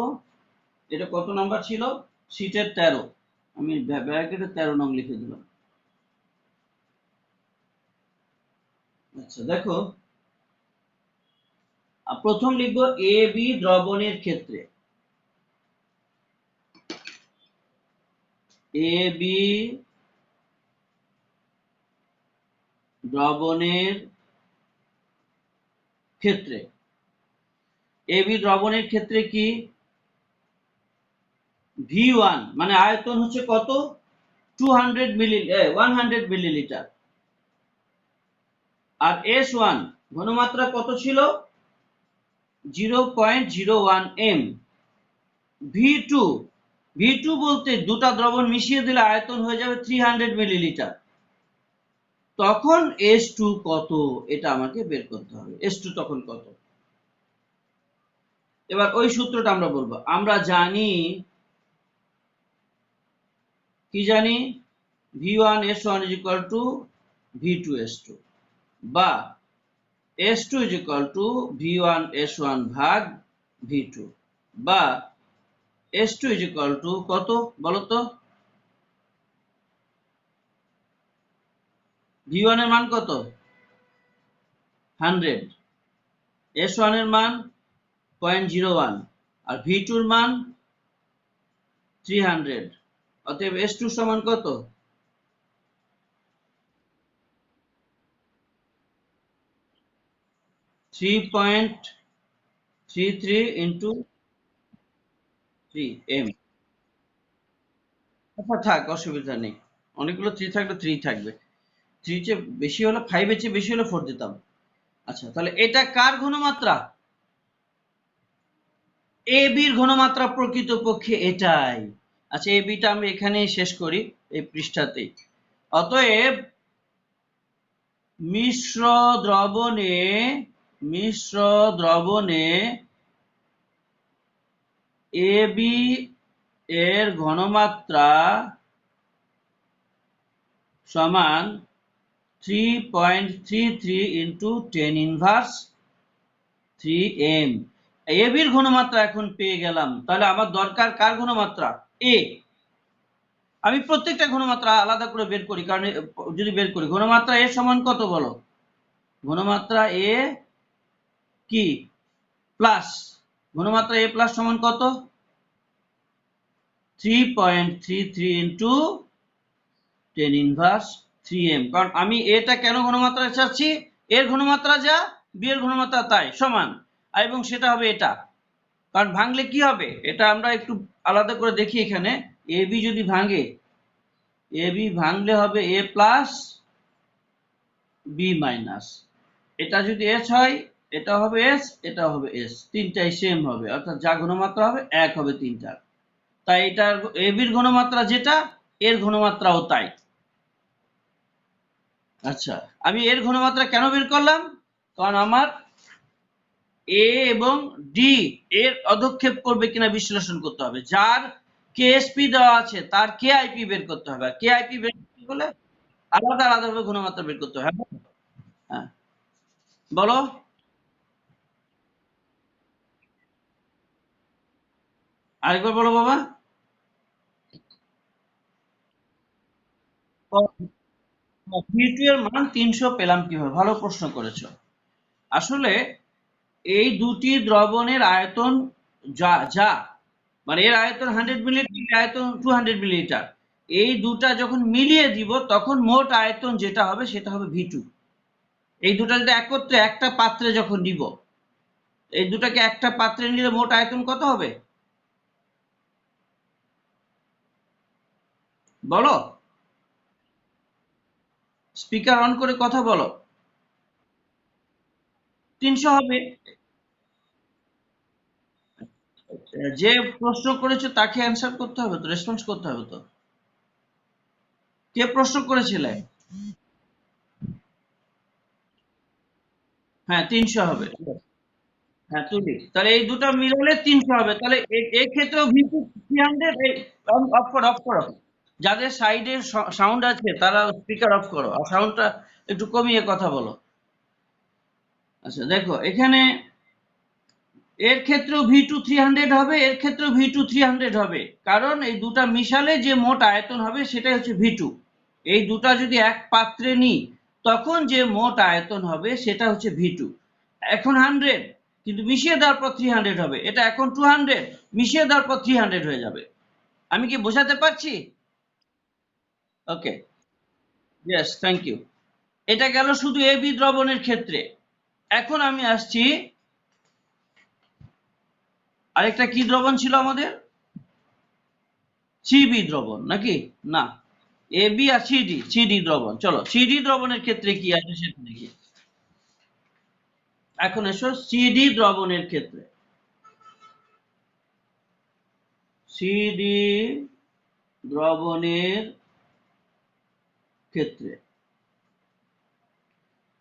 এটা কত নাম্বার ছিল, শীটের 13, আমি ব্র্যাকেটে 13 নং লিখে দিলাম। আচ্ছা দেখো, প্রথম লিখবো এ বি দ্রবণের ক্ষেত্রে, এ বি দ্রবণের ক্ষেত্রে, এ বি দ্রবণের ক্ষেত্রে কি, V1 মানে আয়তন হচ্ছে কত, 100 মিলিলিটার, আর S1 ঘনমাত্রা কত ছিল, 0.01 m। V2, V2 বলতে দুটা দ্রবণ মিশিয়ে দিলে আয়তন হয়ে যাবে 300 মিলিলিটার। তখন S2 কত, এটা আমাকে বের করতে হবে, S2 তখন কত। এবার ওই সূত্রটা আমরা বলবো। আমরা জানি, কি জানি, V1S1 is equal to V2S2, বা S2 is equal to V1S1 ভাগ V2, বা S2 is equal to কত বলো তো, V1 এর মান কত, 100, S1 এর মান 0.01 আর V2 এর মান 300। অতএব S2 সমান কত? 3.33 ইন্টু 3 m। আচ্ছা থাক, অসুবিধা নেই, অনেকগুলো 3 থাকলে 3 থাকবে, 3 চেয়ে বেশি হলে 5 এর চেয়ে বেশি হলে 4 দিতাম। আচ্ছা তাহলে এটা কার ঘনমাত্রা? এ বির ঘনমাত্রা প্রকৃতপক্ষে এটাই। আচ্ছা এ বিটা আমি এখানেই শেষ করি, এই পৃষ্ঠাতেই। অতএব মিশ্র দ্রবণে এ বি এর ঘনমাত্রা সমান 3.33 ইন্টু 10⁻³ এ বির ঘনমাত্রা এখন পেয়ে গেলাম। তাহলে আমার দরকার কার ঘনমাত্রা? এ। আমি প্রত্যেকটা ঘনমাত্রা আলাদা করে বের করি, কারণ যদি বের করি ঘনমাত্রা এ সমান কত বলো? ঘনমাত্রা এ কি প্লাস, ঘনমাত্রা এ প্লাস সমান কত? 3.33 ইন্টু 10⁻³ কারণ আমি এটা কেন ঘনমাত্রা চাচ্ছি? এর ঘনমাত্রা যা, বি এর ঘনমাত্রা তাই সমান, এবং সেটা হবে এটা। কারণ ভাঙলে কি হবে এটা আমরা একটু আলাদা করে দেখি। এখানে এ বি যদি ভাঙে, এ বি ভাঙলে হবে এ প্লাস বি মাইনাস, এটা যদি এস হয় এটা হবে এস, এটা হবে এস, তিনটাই সেম হবে, অর্থাৎ যা ঘনমাত্রা হবে এক হবে তিনটা। তাই এটার এ বির ঘনমাত্রা যেটা, এর ঘনমাত্রাও তাই। আচ্ছা আমি এর ঘনমাত্রা কেন বের করলাম? কারণ আমার এ এবং ডি এর অধক্ষেপ করবে কিনা বিশ্লেষণ করতে হবে। যার কেএসপি দেওয়া আছে তার কেআইপি বের করতে হবে, আর কেআইপি বের করতে হলে আলাদা আলাদাভাবে ঘনমাত্রা বের করতে হবে। হ্যাঁ বলো। আরেকবার বলো বাবা। V2 এর মান 300 পেলাম কিভাবে? ভালো প্রশ্ন করেছো। আসলে এই দুটি দ্রবণের আয়তন যা যা মানে এর আয়তন 100 মিলিলিটার, এর আয়তন 200 মিলিলিটার, এই দুটা যখন মিলিয়ে দিব তখন মোট আয়তন যেটা হবে সেটা হবে V2। এই দুটা যদি একত্রে একটা পাত্রে যখন নিব, এই দুটাকে একটা পাত্রে নিলে মোট আয়তন কত হবে বলো? স্পিকার অন করে কথা বলো। 300 হবে। যে প্রশ্ন করেছো তাকে অ্যান্সার করতে হবে তো, রেসপন্স করতে হবে তো। কে প্রশ্ন করেছিলে? হ্যাঁ 300 হবে। হ্যাঁ তুলি, তাহলে এই দুটো মিলালে 300 হবে। তাহলে এই ক্ষেত্রেও V2 300। অফ করো, অফ করো, যাদের সাইডে সাউন্ড আছে তারা স্পিকার অফ করো, আর সাউন্ডটা একটু কমিয়ে কথা বলো। আচ্ছা দেখো এখানে এর ক্ষেত্রেও V2 300 হবে, এর ক্ষেত্রেও V2 300 হবে, কারণ এই দুটা মিশালে যে মোট আয়তন হবে সেটাই হচ্ছে V2। এই দুটা যদি এক পাত্রে নিই তখন যে মোট আয়তন হবে সেটা হচ্ছে V2। এখন 100 কিন্তু মিশিয়ে দেওয়ার পর 300 হবে, এটা এখন 200 মিশিয়ে দেওয়ার পর 300 হয়ে যাবে। আমি কি বোঝাতে পারছি? ওকে, ইয়েস, থ্যাংক ইউ। এটা গেল শুধু এ বি দ্রবণের ক্ষেত্রে। এখন আমি আসছি, আরেকটা কি দ্রবণ ছিল আমাদের? সিবি দ্রবণ নাকি না? এ বি আর সিডি দ্রবণ। চলো সিডি দ্রবণের ক্ষেত্রে কি আছে সেটা দেখি। এখন এসো সিডি দ্রবণের ক্ষেত্রে। সিডি দ্রবণের ক্ষেত্রে,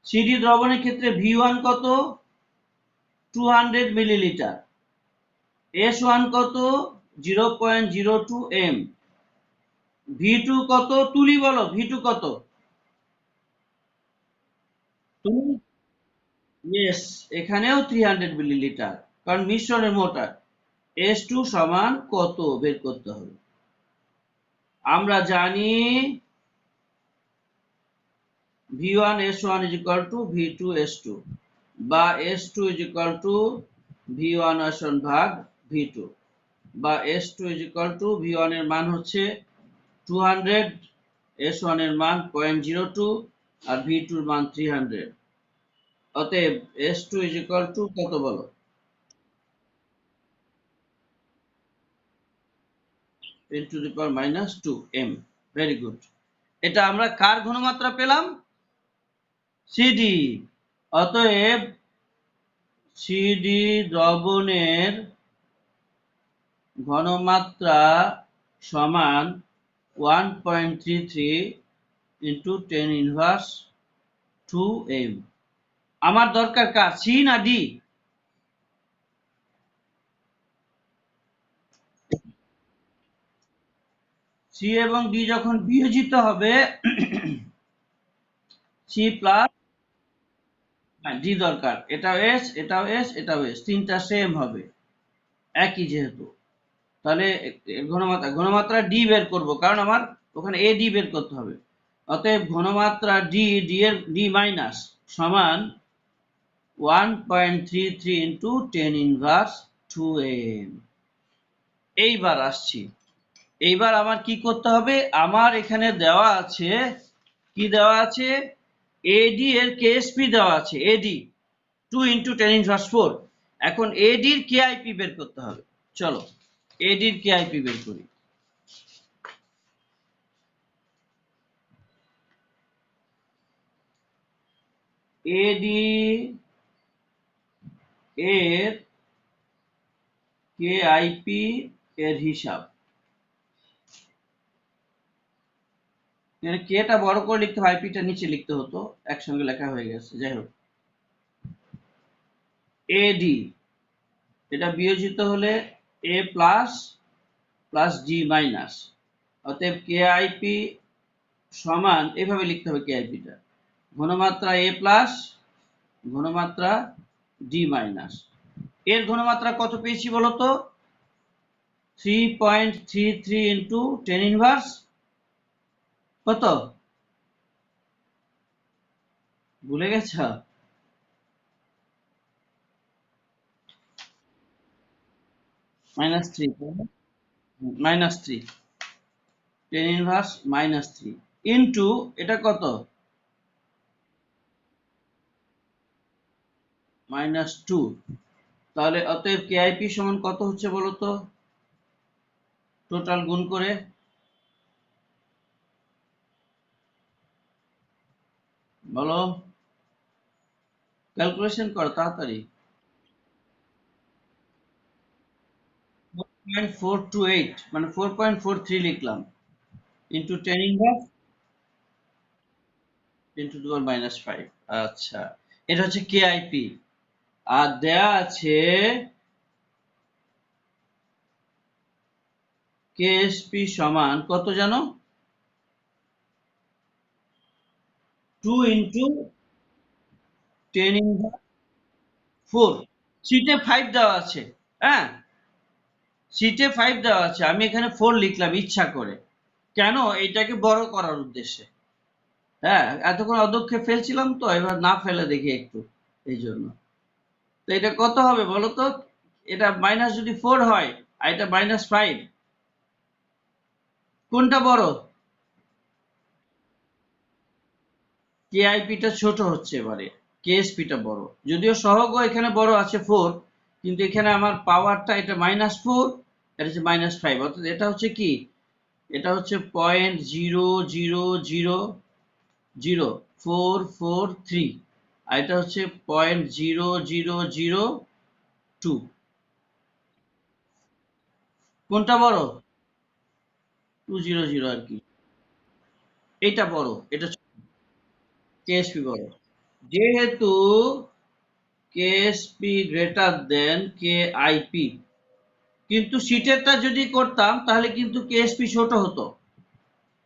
সিডি দ্রবণের ক্ষেত্রে V1 কত? 200 মিলিলিটার। S1 কত? 0.02 m। V2 কত? তুলি বলো V2 কত? তুমি, ইয়েস, এখানেও 300 মিলিলিটার, কারণ মিশ্রণের মোট S2 সমান কত বের করতে হবে। আমরা জানি V1 S1 is equal to V2 S2, বা S2 is equal to V1 আসন ভাগ V2, বা S2 is equal to V1 এর মান হচ্ছে 200, S1 এর মান 0.02 আর V2 এর মান 300। অতএব S2 ইজ ইকুয়াল টু কত বলো? 10⁻² m। Very good. এটা আমরা কার ঘনমাত্রা পেলাম? সিডি। অতএব সিডি দ্রবণের ঘনমাত্রা সমান 1.33 ইন্টু 10⁻² m। আমার দরকার কার, সি না ডি? সি এবং ডি যখন বিয়োজিত হবে সি প্লাস ডি দরকার, এটাও এস, এটাও এস, এটাও এস, তিনটা সেম হবে একই যেহেতু। তাহলে ঘনমাত্রা ডি বের করব, কারণ আমার ওখানে এ ডি বের করতে হবে। অতএব ঘনমাত্রা ডি, ডি এর ডি মাইনাস সমান 1.33 ইন্টু 10⁻² m। এইবার আসছি, এইবার আমার কি করতে হবে? আমার এখানে দেওয়া আছে, কি দেওয়া আছে? এডি এর কেএসপি দেওয়া আছে, এডি 2 ইন্টু 10⁻⁴। এখন এডির কেআইপি বের করতে হবে। চলো এডির কেআইপি বের করি। এডি এর কেআইপি এর হিসাব, কেটা বড় করে লিখতে হয়, আইপিটা নিচে লিখতে হতো, একসঙ্গে লেখা হয়ে গেছে, যাই হোক। এডি এটা বিয়োজিত হলে এ প্লাস প্লাস ডি মাইনাস, অতএব কেআইপি সমান, এভাবে লিখতে হবে কেআইপিটা, ঘনমাত্রা এ প্লাস ঘনমাত্রা ডি মাইনাস। এর ঘনমাত্রা কত পেয়েছি বলতো? 3.33 ইন্টু 10⁻, কত ভুলে গেছ? -3, -3, 10⁻³ ইন্টু এটা কত? -2। তাহলে অতএব কেআইপি সমান কত হচ্ছে বলতো? টোটাল গুণ করে বলো, ক্যালকুলেশন করো তাড়াতাড়ি। 4.428 মানে 4.43 লিখলাম, ইন্টু 10⁻⁵। আচ্ছা, এটা হচ্ছে কেআইপি। আর দেয়া আছে কেএসপি সমান কত জানো? 2 ইন্টু 10⁻⁴। সিটে 5 দেওয়া আছে, হ্যাঁ সিটে 5 দেওয়া আছে, আমি এখানে 4 লিখলাম ইচ্ছা করে। কেন? এইটাকে বড় করার উদ্দেশ্যে। হ্যাঁ, এতক্ষণ অদক্ষে ফেলছিলাম তো, এবার না ফেলে দেখি একটু, এই জন্য। তো এটা কত হবে বলো তো? এটা মাইনাস যদি 4 হয় আর এটা -5, কোনটা বড়? কেআইপিটা ছোট হচ্ছে এবারে, কেএসপিটা বড়, যদিও সহগ এখানে বড় আছে 4, কিন্তু এখানে আমার পাওয়ারটা এটা -4, এটা হচ্ছে -5, অর্থাৎ এটা হচ্ছে কি, এটা হচ্ছে 0.0000443, আর এটা হচ্ছে 0.0002। কোনটা বড়? 200 আর কি, এটা বড়, এটা কেএসপি বড়। যেহেতু কেএসপি গ্রেটার দেন কেআইপি, কিন্তু সিটেরটা যদি করতাম তাহলে কিন্তু কেএসপি ছোট হতো।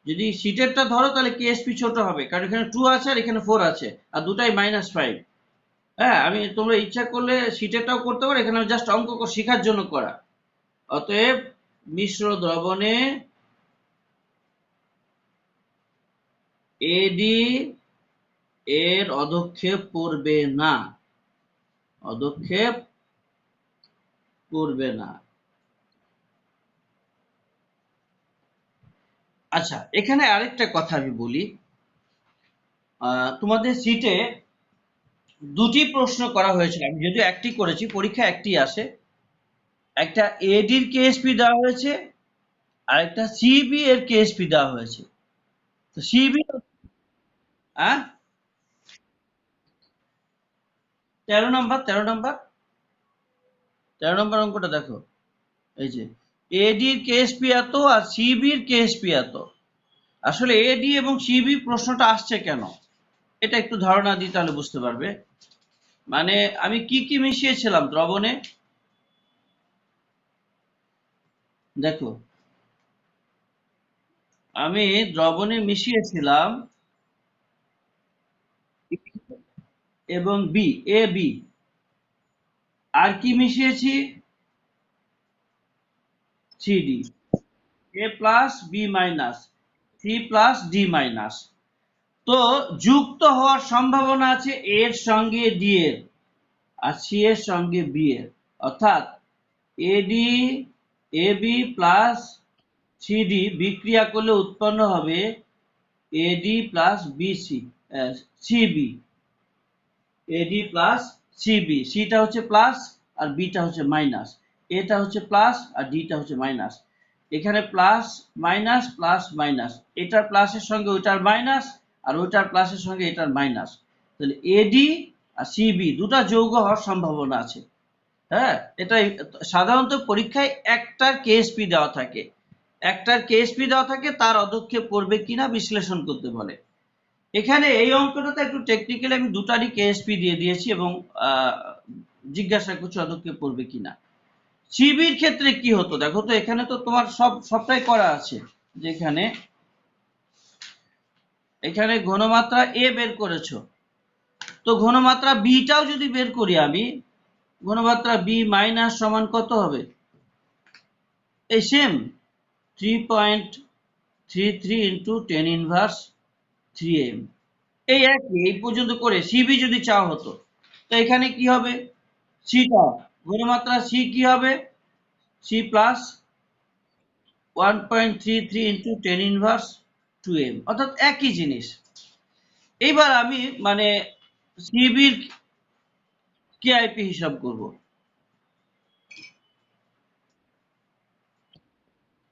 যদি সিটেরটা ধরো তাহলে কেএসপি ছোট হবে, কারণ এখানে 2 আছে আর এখানে 4 আছে, আর দুটাই -5। হ্যাঁ, আমি তোমরা ইচ্ছা করলে সিটেরটাও করতে পারো, এখানে জাস্ট অঙ্ক শেখার জন্য করা। অতএব মিশ্র দ্রবণে এডি এর অধক্ষেপ পড়বে না, অধক্ষেপ পড়বে না। আচ্ছা, এখানে আরেকটা কথা আমি বলি, তোমাদের সিটে দুটি প্রশ্ন করা হয়েছিল, আমি যদিও একটি করেছি, পরীক্ষা একটি আসে। একটা এডির কেএসপি দেওয়া হয়েছে, আর একটা সিবি এর কেএসপি দেওয়া হয়েছে। তো সিবি, হ্যাঁ, 13 নম্বর, 13 নম্বর, 13 নম্বর অঙ্কটা দেখো। এই যে এডির কেএসপি এত আর সিবির কেএসপি এত। আসলে এডি এবং সিবি প্রশ্নটা আসছে কেন, এটা একটু ধারণা দিই, তাহলে বুঝতে পারবে। মানে আমি কি কি মিশিয়েছিলাম দ্রবণে, দেখো আমি দ্রবণে মিশিয়েছিলাম এবং বি, এ বি, আর কি মিশিয়েছি, CD, A plus B minus, C plus D minus. তো যুক্ত হওয়ার সম্ভাবনা আছে এর সঙ্গে ডি এর, আর সি এর সঙ্গে বি এর, অর্থাৎ AD A B plus CD বিক্রিয়া করলে উৎপন্ন হবে AD plus BC, CB, AD plus CB. সিটা হচ্ছে প্লাস আর বিটা হচ্ছে মাইনাস, এটা হচ্ছে প্লাস আর ডিটা হচ্ছে মাইনাস। এখানে প্লাস মাইনাস প্লাস মাইনাস, এটার প্লাসের সঙ্গে ওইটার মাইনাস, আর ওইটার প্লাসের সঙ্গে এটার মাইনাস। তাহলে এডি আর সিবি দুটা যৌগ হওয়ার সম্ভাবনা আছে। হ্যাঁ, এটাই সাধারণত পরীক্ষায় একটার কেএসপি দেওয়া থাকে, একটার কেএসপি দেওয়া থাকে, তার অদক্ষেপ পড়বে কিনা বিশ্লেষণ করতে বলে। এখানে এই অঙ্কটাতে একটু টেকনিক্যালি আমি দুটারই কেএসপি দিয়ে দিয়েছি এবং জিজ্ঞাসা করছি অদক্ষেপ পড়বে কিনা। সিবির ক্ষেত্রে কি হতো দেখো তো, এখানে তো তোমার সবটাই করা আছে, যেখানে এখানে ঘনমাত্রা এ বের করেছো, তো ঘনমাত্রা বিটাও যদি বের করি আমি, ঘনমাত্রা বি মাইনাস সমান কত হবে, এই সেম 3.33 ইন্টু 10⁻³ এই একই, এই পর্যন্ত করে সিবি যদি চাওয়া হতো, তো এখানে কি হবে, সিটা ঘনমাত্রা সি কি হবে, সি প্লাস 1.33 ইন্টু 10⁻²m, অর্থাৎ একই জিনিস। এইবার আমি মানে সিবির কেআইপি হিসাব করব।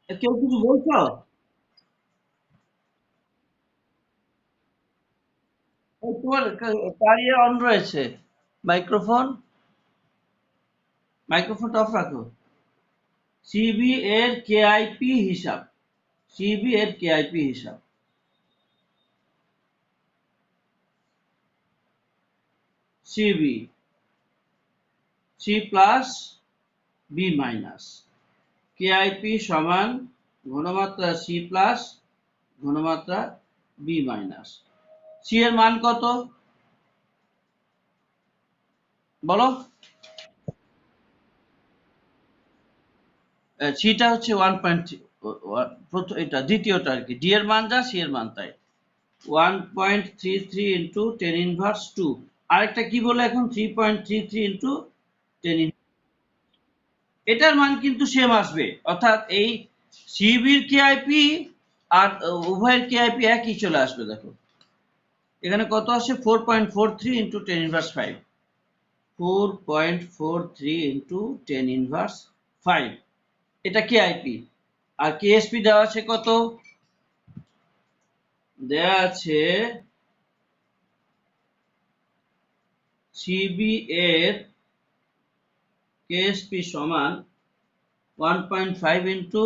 কেউ কিছু বলছো? তোমার কার ইয়ে অন রয়েছে, মাইক্রোফোন, মাইক্রোফোনটা অফ রাখো। সিবি এর কেআইপি হিসাব, সিবি এর কেআইপি হিসাব, CB, C plus B minus, KIP সমান ঘনমাত্রা সি প্লাস ঘনমাত্রা বি মাইনাস। সি এর মান কত বলো, সিটা হচ্ছে 1.3, এটা দ্বিতীয়টা আর কি, ডি এর মান যা সি এর মান তাই, 1.33 ইন্টু 10⁻²। আরেকটা কি বলে এখন, 3.33 ইন্টু 10, এটার মান কিন্তু সেম আসবে, অর্থাৎ এই সিবির কেআইপি আর উভয়ের কেআইপি একই চলে আসবে। দেখো এখানে কত আসে, 4.43 ইন্টু 10⁻5, 4.43 ইন্টু 10⁻5, এটা কেআইপি। আর কেএসপি দেওয়া আছে কত, দেওয়া আছে সিবি এর কেএসপি সমান 1.5 ইন্টু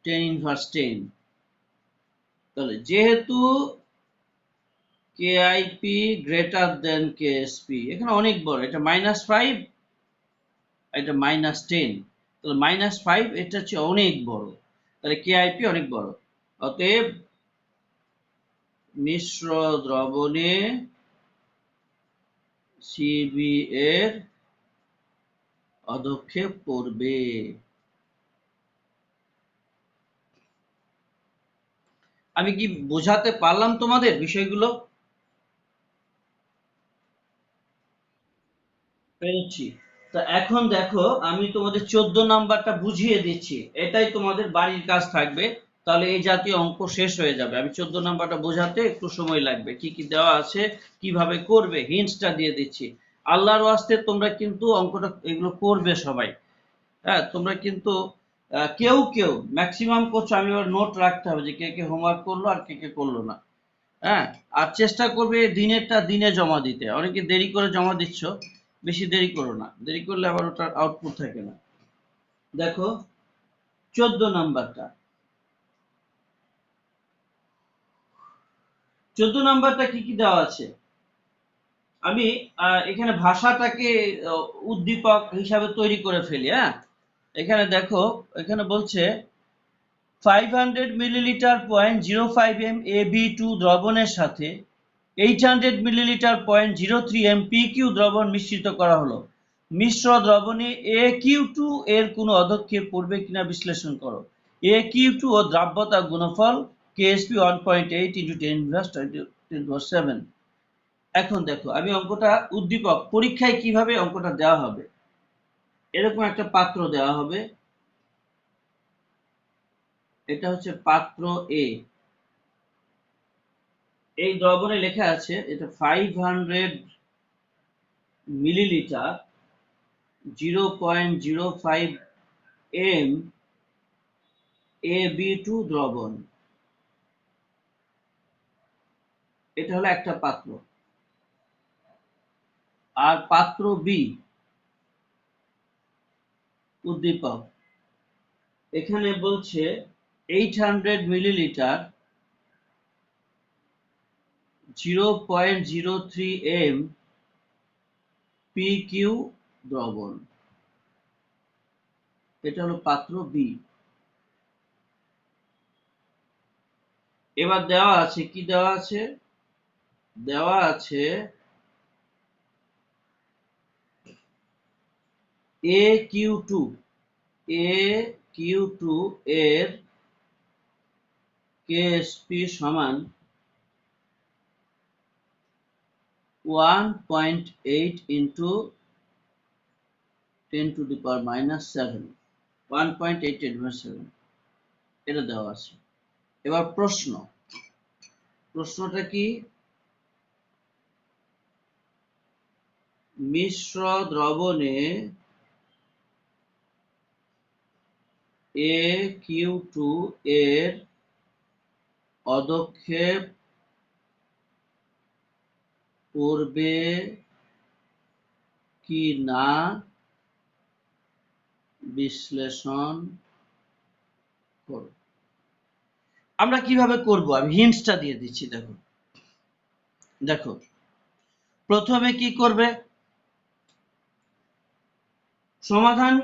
10⁻10। তাহলে যেহেতু কেআইপি গ্রেটার দেন কেএসপি, এখানে অনেক বড়, এটা -5, এটা -10, তাহলে -5 এটা হচ্ছে অনেক বড়, তাহলে কেআইপি অনেক বড়। অতএব মিশ্র দ্রবণে সিবি এর অদক্ষেপ পড়বে। আমি কি বোঝাতে পারলাম তোমাদের বিষয়গুলো? পেরেছি। তো এখন দেখো আমি তোমাদের 14 নাম্বারটা বুঝিয়ে দিচ্ছি, এটাই তোমাদের বাড়ির কাজ থাকবে, তাহলে এই জাতীয় অঙ্ক শেষ হয়ে যাবে। আমি 14 নাম্বারটা বোঝাতে একটু সময় লাগবে, কি কি দেওয়া আছে কিভাবে করবে হিন্টসটা দিয়ে দিচ্ছি। আল্লাহর ওয়াস্তে তোমরা কিন্তু অঙ্কটা এগুলো করবে সবাই। হ্যাঁ, তোমরা কিন্তু কেউ কেউ ম্যাক্সিমাম করছো, আমি আবার নোট রাখতে হবে যে কে কে হোমওয়ার্ক করলো আর কে কে করলো না। হ্যাঁ, আর চেষ্টা করবে দিনেরটা দিনে জমা দিতে। অনেকে দেরি করে জমা দিচ্ছ, বেশি দেরি করো না, দেরি করলে আবার ওটার আউটপুট থাকে না। দেখো 14 নাম্বারটা, 14 নাম্বারটা কি কি দেওয়া আছে। আমি এখানে ভাষাটাকে উদ্দীপক হিসাবে তৈরি করে ফেলি। হ্যাঁ, এখানে দেখো, এখানে বলছে 500 মিলিলিটার 0.05 AB2 দ্রবণের সাথে 800 মিলিলিটার 0.03 PQ দ্রবণ মিশ্রিত করা হলো। মিশ্র দ্রবণে AQ2 এর কোনো অধক্ষেপ পড়বে কিনা বিশ্লেষণ করো। AQ2 ও দ্রাব্যতা গুণফল KSP 1.8 × 10⁻⁷। এখন দেখো আমি অঙ্কটা উদ্দীপক পরীক্ষায় কিভাবে অঙ্কটা দেওয়া হবে। এরকম একটা পাত্র দেওয়া হবে, এটা হচ্ছে পাত্র এ। এই দ্রবণে লেখা আছে এটা 500 মিলিলিটার 0.05 m AB2 দ্রবণ। এটা হলো একটা পাত্র। আর পাত্র বি উদ্দীপক, এখানে বলছে 800 মিলিলিটার 0.03 m PQ দ্রবণ। এটা হলো পাত্র বি। এবার দেওয়া আছে কি দেওয়া আছে, দেওয়া আছে AQ2 এর KSP সমান 1.8 into 10⁻⁷, 1.8 × 10⁻⁷, এটা দেওয়া আছে। এবার প্রশ্নটা কি, মিশ্র দ্রবণে AQ2 এর অধক্ষেপ করবে কি না বিশ্লেষণ করো। আমরা কিভাবে করব আমি হিন্টসটা দিয়ে দিচ্ছি। দেখো দেখো প্রথমে কি করবে, সমাধান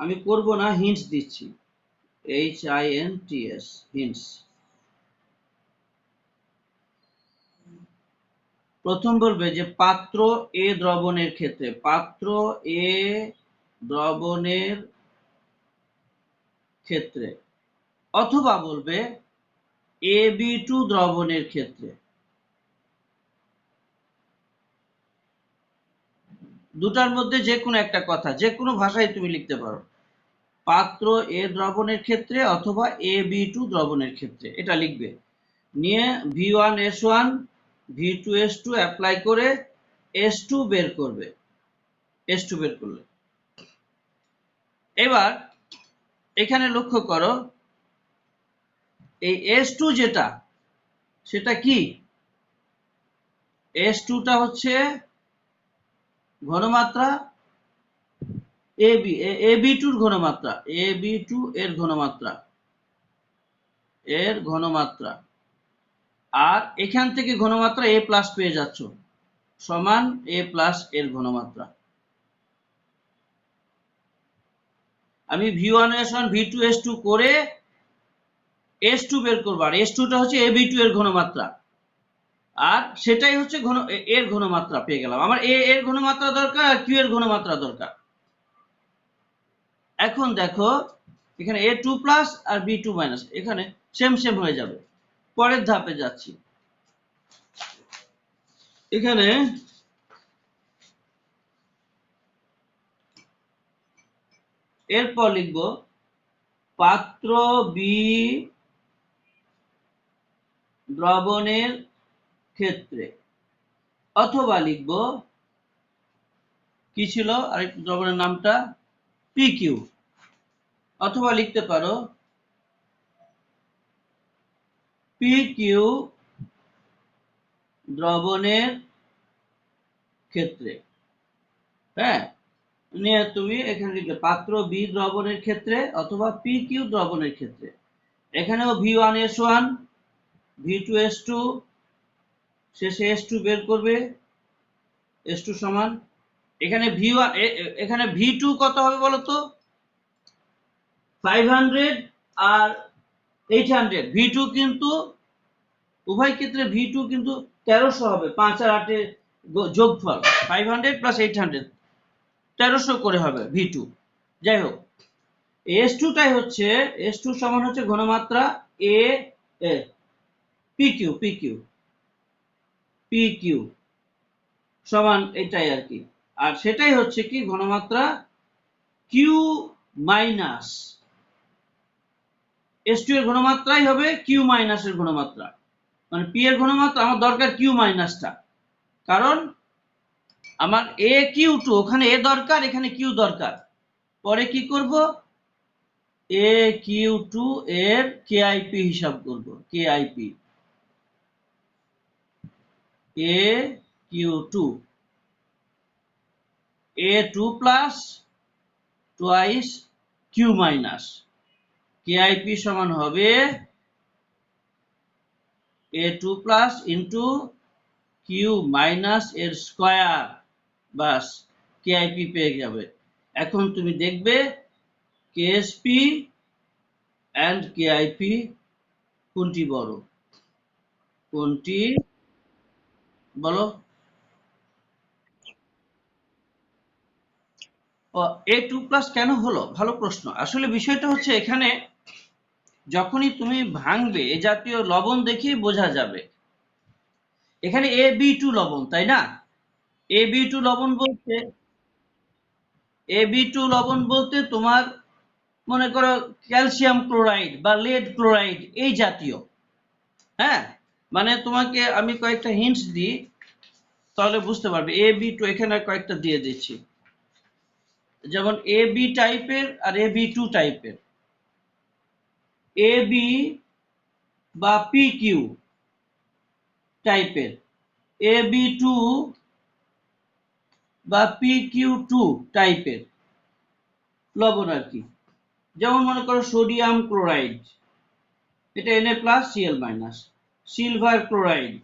আমি করব না, হিন্টস দিচ্ছি, HINTS হিন্টস। প্রথম বলবে যে পাত্র এ দ্রবণের ক্ষেত্রে, পাত্র এ দ্রবণের ক্ষেত্রে, অথবা বলবে AB2 দ্রবণের ক্ষেত্রে। দুটার মধ্যে যে কোনো একটা কথা, যে কোনো ভাষায় তুমি লিখতে পারো, পাত্র এ দ্রবণের ক্ষেত্রে অথবা AB2 দ্রবণের ক্ষেত্রে, এটা লিখবে। নিয়ে V1S1 V2S2 অ্যাপ্লাই করে S2 বের করবে। S2 বের করলে এবার এখানে লক্ষ্য করো, এই S2 যেটা, সেটা কি, S2টা হচ্ছে ঘনমাত্রা AB2 ঘনমাত্রা, AB2 এর ঘনমাত্রা, আর এখান থেকে ঘনমাত্রা A+ পেয়ে যাচ্ছ, সমান A+ এর ঘনমাত্রা। আমি V1S1 V2S2 করে S2 বের করবো, আর S2টা হচ্ছে AB2 এর ঘনমাত্রা, আর সেটাই হচ্ছে এর ঘনমাত্রা পেয়ে গেলাম। আমার A এর ঘনমাত্রা দরকার আর Q এর ঘনমাত্রা দরকার। এখন দেখো এখানে A2+ আর B2-, এখানে সেম হয়ে যাবে। পরের ধাপে যাচ্ছি, এখানে এরপর লিখবো পাত্র বি দ্রবণের ক্ষেত্রে, অথবা লিখবো কি ছিল আরেক দ্রবণের নামটা, পি কিউ, অথবা লিখতে পারো পি কিউ দ্রবণের ক্ষেত্রে। হ্যাঁ, নিয়ে তুমি এখানে লিখলে পাত্র বি দ্রবণের ক্ষেত্রে অথবা পি কিউ দ্রবণের ক্ষেত্রে। এখানেও V1S1 V2S2, শেষে S2 বের করবে, S2 সমান এখানে V1, এখানে V2 কত হবে বলো তো, 500 আর 800। V2 কিন্তু উভয় ক্ষেত্রে V2 কিন্তু 1300 হবে, 5 আর 8 এর যোগফল 500 প্লাস 800 1300 করে হবে V2। যাই হোক, S2 টাই হচ্ছে, S2 সমান হচ্ছে ঘনমাত্রা A PQ PQ PQ সমান এটাই আর কি, আর সেটাই হচ্ছে কি ঘনমাত্রা Q মাইনাস S2 এর ঘনমাত্রাই হবে Q মাইনাস এর ঘনমাত্রা, মানে P এর ঘনমাত্রা আমার দরকার Q মাইনাসটা, কারণ আমার AQ2 ওখানে A দরকার, এখানে Q দরকার। পরে কি করব, AQ2 এর KIP হিসাব করব, KIP AQ2 A2 plus twice Q minus, KIP সমান হবে A2 plus into Q minus এর স্কয়ার, বাস KIP পেয়ে যাবে। এখন তুমি দেখবে KSP and KIP কোনটি বড়, কোনটি বলো। A2 প্লাস কেন হলো, ভালো প্রশ্ন। আসলে বিষয়টা হচ্ছে এখানে যখনই তুমি ভাঙবে এ জাতীয় লবণ দেখেই বোঝা যাবে এখানে AB2 লবণ, তাই না? AB2 লবণ বলতে, AB2 লবণ বলতে তোমার মনে করো ক্যালসিয়াম ক্লোরাইড বা লেড ক্লোরাইড এই জাতীয়। হ্যাঁ, মানে তোমাকে আমি কয়েকটা হিন্টস দিই তাহলে বুঝতে পারবে। AB2 এখানে কয়েকটা দিয়ে দিচ্ছি, যেমন AB টাইপের আর AB2 টাইপের। AB বা PQ টাইপের, AB2 বা PQ2 টাইপের লবণ আর কি। যেমন মনে করো সোডিয়াম ক্লোরাইড, এটা Na plus Cl minus, silver chloride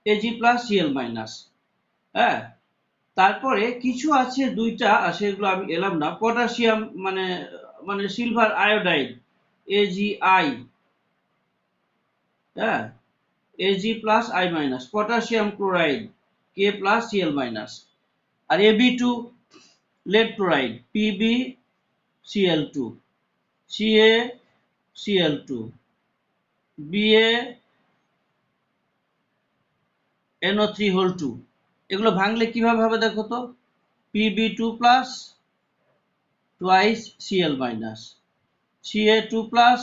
Ag plus Cl minus. হ্যাঁ, তারপরে কিছু আছে দুইটা, সেগুলো আমি এলাম না। পটাশিয়াম মানে মানে সিলভার আয়োডাইড AgI, হ্যাঁ Ag plus I minus, potassium chloride K plus Cl minus. আর AB2 lead chloride PbCl2 CaCl2 BaNO3 2। এগুলো ভাঙলে কিভাবে হবে দেখো তো, Pb2 plus twice Cl minus, Ca2 plus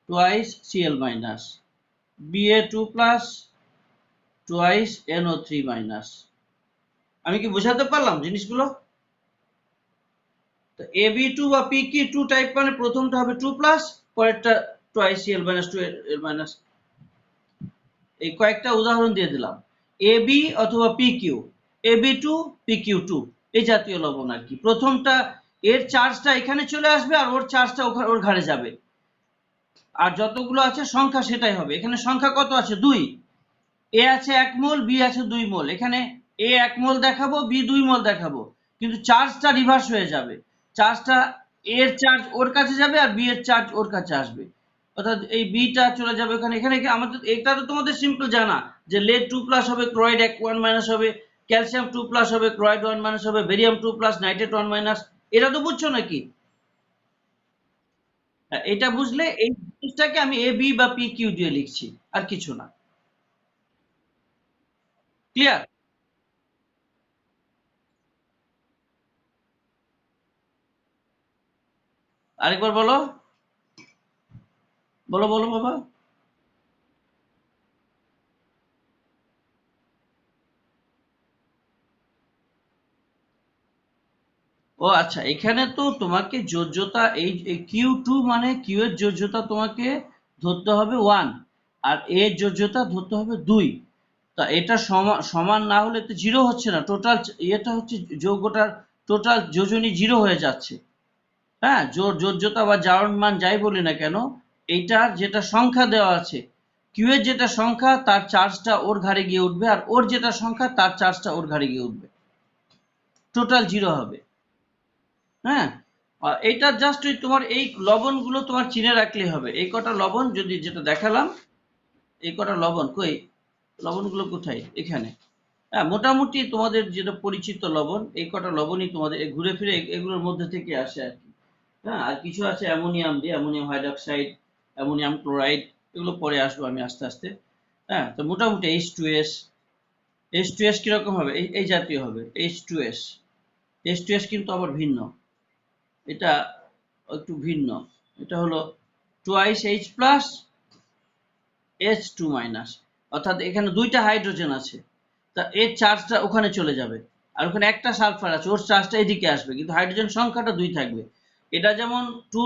twice Cl minus, Ba2 plus twice NO3 minus. আমি কি বোঝাতে পারলাম জিনিসগুলো? তো AB2 বা PQ2 টাইপ মানে প্রথমটা হবে 2 প্লাস, পরেরটা টুয়াইস Cl মাইনাস 2 এর মাইনাস। এই কয়েকটা উদাহরণ দিয়ে দিলাম। AB অথবা PQ, AB2 PQ2 এই জাতীয় লবণ আর কি। প্রথমটা এর চার্জটা এখানে চলে আসবে আর ওর চার্জটা ওর ঘাড়ে যাবে, আর যতগুলো আছে সংখ্যা সেটাই হবে। এখানে সংখ্যা কত আছে, 2। A আছে 1 মোল, B আছে 2 মোল। এখানে A 1 মোল দেখাবো, B 2 মোল দেখাবো, কিন্তু চার্জটা রিভার্স হয়ে যাবে। চার্জটা এর চার্জ ওর কাছে যাবে আর B এর চার্জ ওর কাছে আসবে, অর্থাৎ এই বিটা চলে যাবে ওখানে। এখানে আমাদের এটা তো তোমাদের সিম্পল জানা যে lead 2 প্লাস হবে, ক্লোরাইড 1 মাইনাস হবে, ক্যালসিয়াম 2 প্লাস হবে, ক্লোরাইড 1 মাইনাস হবে, বেরিয়াম 2 প্লাস, নাইট্রেট 1 মাইনাস। এটা তো বুঝছো নাকি? এটা বুঝলে এই জিনিসটাকে আমি AB বা PQ দিয়ে লিখছি, আর কিছু না। ক্লিয়ার? আরেকবার বলো, বলো বলো বাবা। ও আচ্ছা, এখানে তো তোমাকে যোজ্যতা এই কিউ টু মানে কিউ এর যোজ্যতা তোমাকে ধরতে হবে 1, আর এর যোজ্যতা ধরতে হবে 2। তা এটা সমান সমান না হলে তো জিরো হচ্ছে না, টোটাল এটা হচ্ছে যৌগটার টোটাল যোজনী জিরো হয়ে যাচ্ছে। হ্যাঁ, যোজ্যতা বা জারণ মান যাই বলি না কেন, এইটার যেটা সংখ্যা দেওয়া আছে, কিউ এর যেটা সংখ্যা তার চার্জটা ওর ঘাড়ে গিয়ে উঠবে, আর ওর যেটা সংখ্যা তার চার্জটা ওর ঘাড়ে গিয়ে উঠবে, টোটাল জিরো হবে। হ্যাঁ, এইটা জাস্ট ওই তোমার এই লবণগুলো তোমার চিনে রাখলেই হবে। এই কটা লবণ যদি যেটা দেখালাম, এই কটা লবণ কই, লবণগুলো কোথায়, এখানে। হ্যাঁ, মোটামুটি তোমাদের যেটা পরিচিত লবণ, এই কটা লবণই তোমাদের ঘুরে ফিরে এগুলোর মধ্যে থেকে আসে আর কি। হ্যাঁ, আর কিছু আছে অ্যামোনিয়াম দিয়ে, অ্যামোনিয়াম হাইড্রক্সাইড, অ্যামোনিয়াম ক্লোরাইড, এগুলো পরে আসবো আমি আস্তে আস্তে। হ্যাঁ, তো মোটামুটি H2S, H2S কিরকম হবে, এই জাতীয় হবে H2S। H2S কিন্তু আবার ভিন্ন, এটা একটু ভিন্ন। এটা হলো twice H plus H2 minus, অর্থাৎ এখানে দুইটা হাইড্রোজেন আছে, তা এর চার্জটা ওখানে চলে যাবে, আর ওখানে একটা সালফার আছে, ওর চার্জটা এদিকে আসবে, কিন্তু হাইড্রোজেন সংখ্যাটা 2 থাকবে। এটা যেমন 2,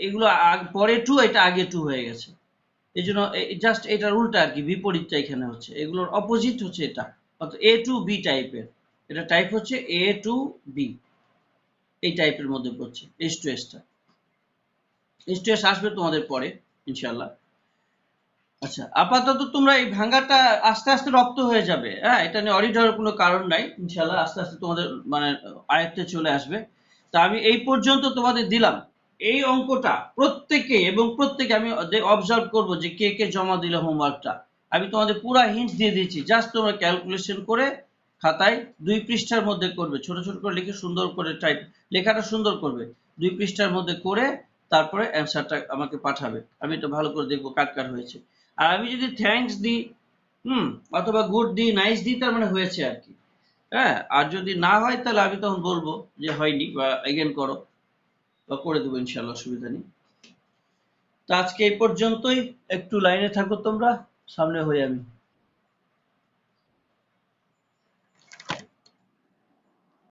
এগুলো পরে 2, এটা আগে 2 হয়ে গেছে। এই জন্য জাস্ট এটার উল্টা আর কি, বিপরীতটা এখানে হচ্ছে, এগুলোর অপোজিট হচ্ছে এটা, অর্থাৎ A2B টাইপের। এটা টাইপ হচ্ছে A2B, এই টাইপের মধ্যে পড়ছে H2S টা। H2S আসবে তোমাদের পরে ইনশাল্লাহ। আচ্ছা, আপাতত তোমরা এই ভাঙাটা আস্তে আস্তে রপ্ত হয়ে যাবে। হ্যাঁ, এটা নিয়ে অরিড হওয়ার কোনো কারণ নাই, ইনশাল্লাহ আস্তে আস্তে তোমাদের মানে আয়ত্তে চলে আসবে। তা আমি এই পর্যন্ত তোমাদের দিলাম। এই অঙ্কটা প্রত্যেকে এবং প্রত্যেকে আমি অবজার্ভ করব যে কে কে জমা দিলে হোমওয়ার্কটা, আমি তোমাদের পুরা হিন্টস দিয়ে দিয়েছি, জাস্ট তোমরা ক্যালকুলেশন করে খাতায় 2 পৃষ্ঠার মধ্যে করবে, ছোট ছোট করে লিখে সুন্দর করে টাইপ, লেখাটা সুন্দর করবে, 2 পৃষ্ঠার মধ্যে করে তারপরে অ্যান্সারটা আমাকে পাঠাবে, আমি এটা ভালো করে দেখবো কার কার হয়েছে। আর আমি যদি থ্যাঙ্কস দিই, অথবা গুড দিই, নাইস দিই, তার মানে হয়েছে আর কি। হ্যাঁ, আর যদি না হয় তাহলে আমি তখন বলবো যে হয়নি, বা এগেন করো, বা করে দেবো ইনশাল্লাহ, অসুবিধা নেই। তো আজকে এই পর্যন্তই, একটু লাইনে থাকো তোমরা, সামনে হয়ে আমি।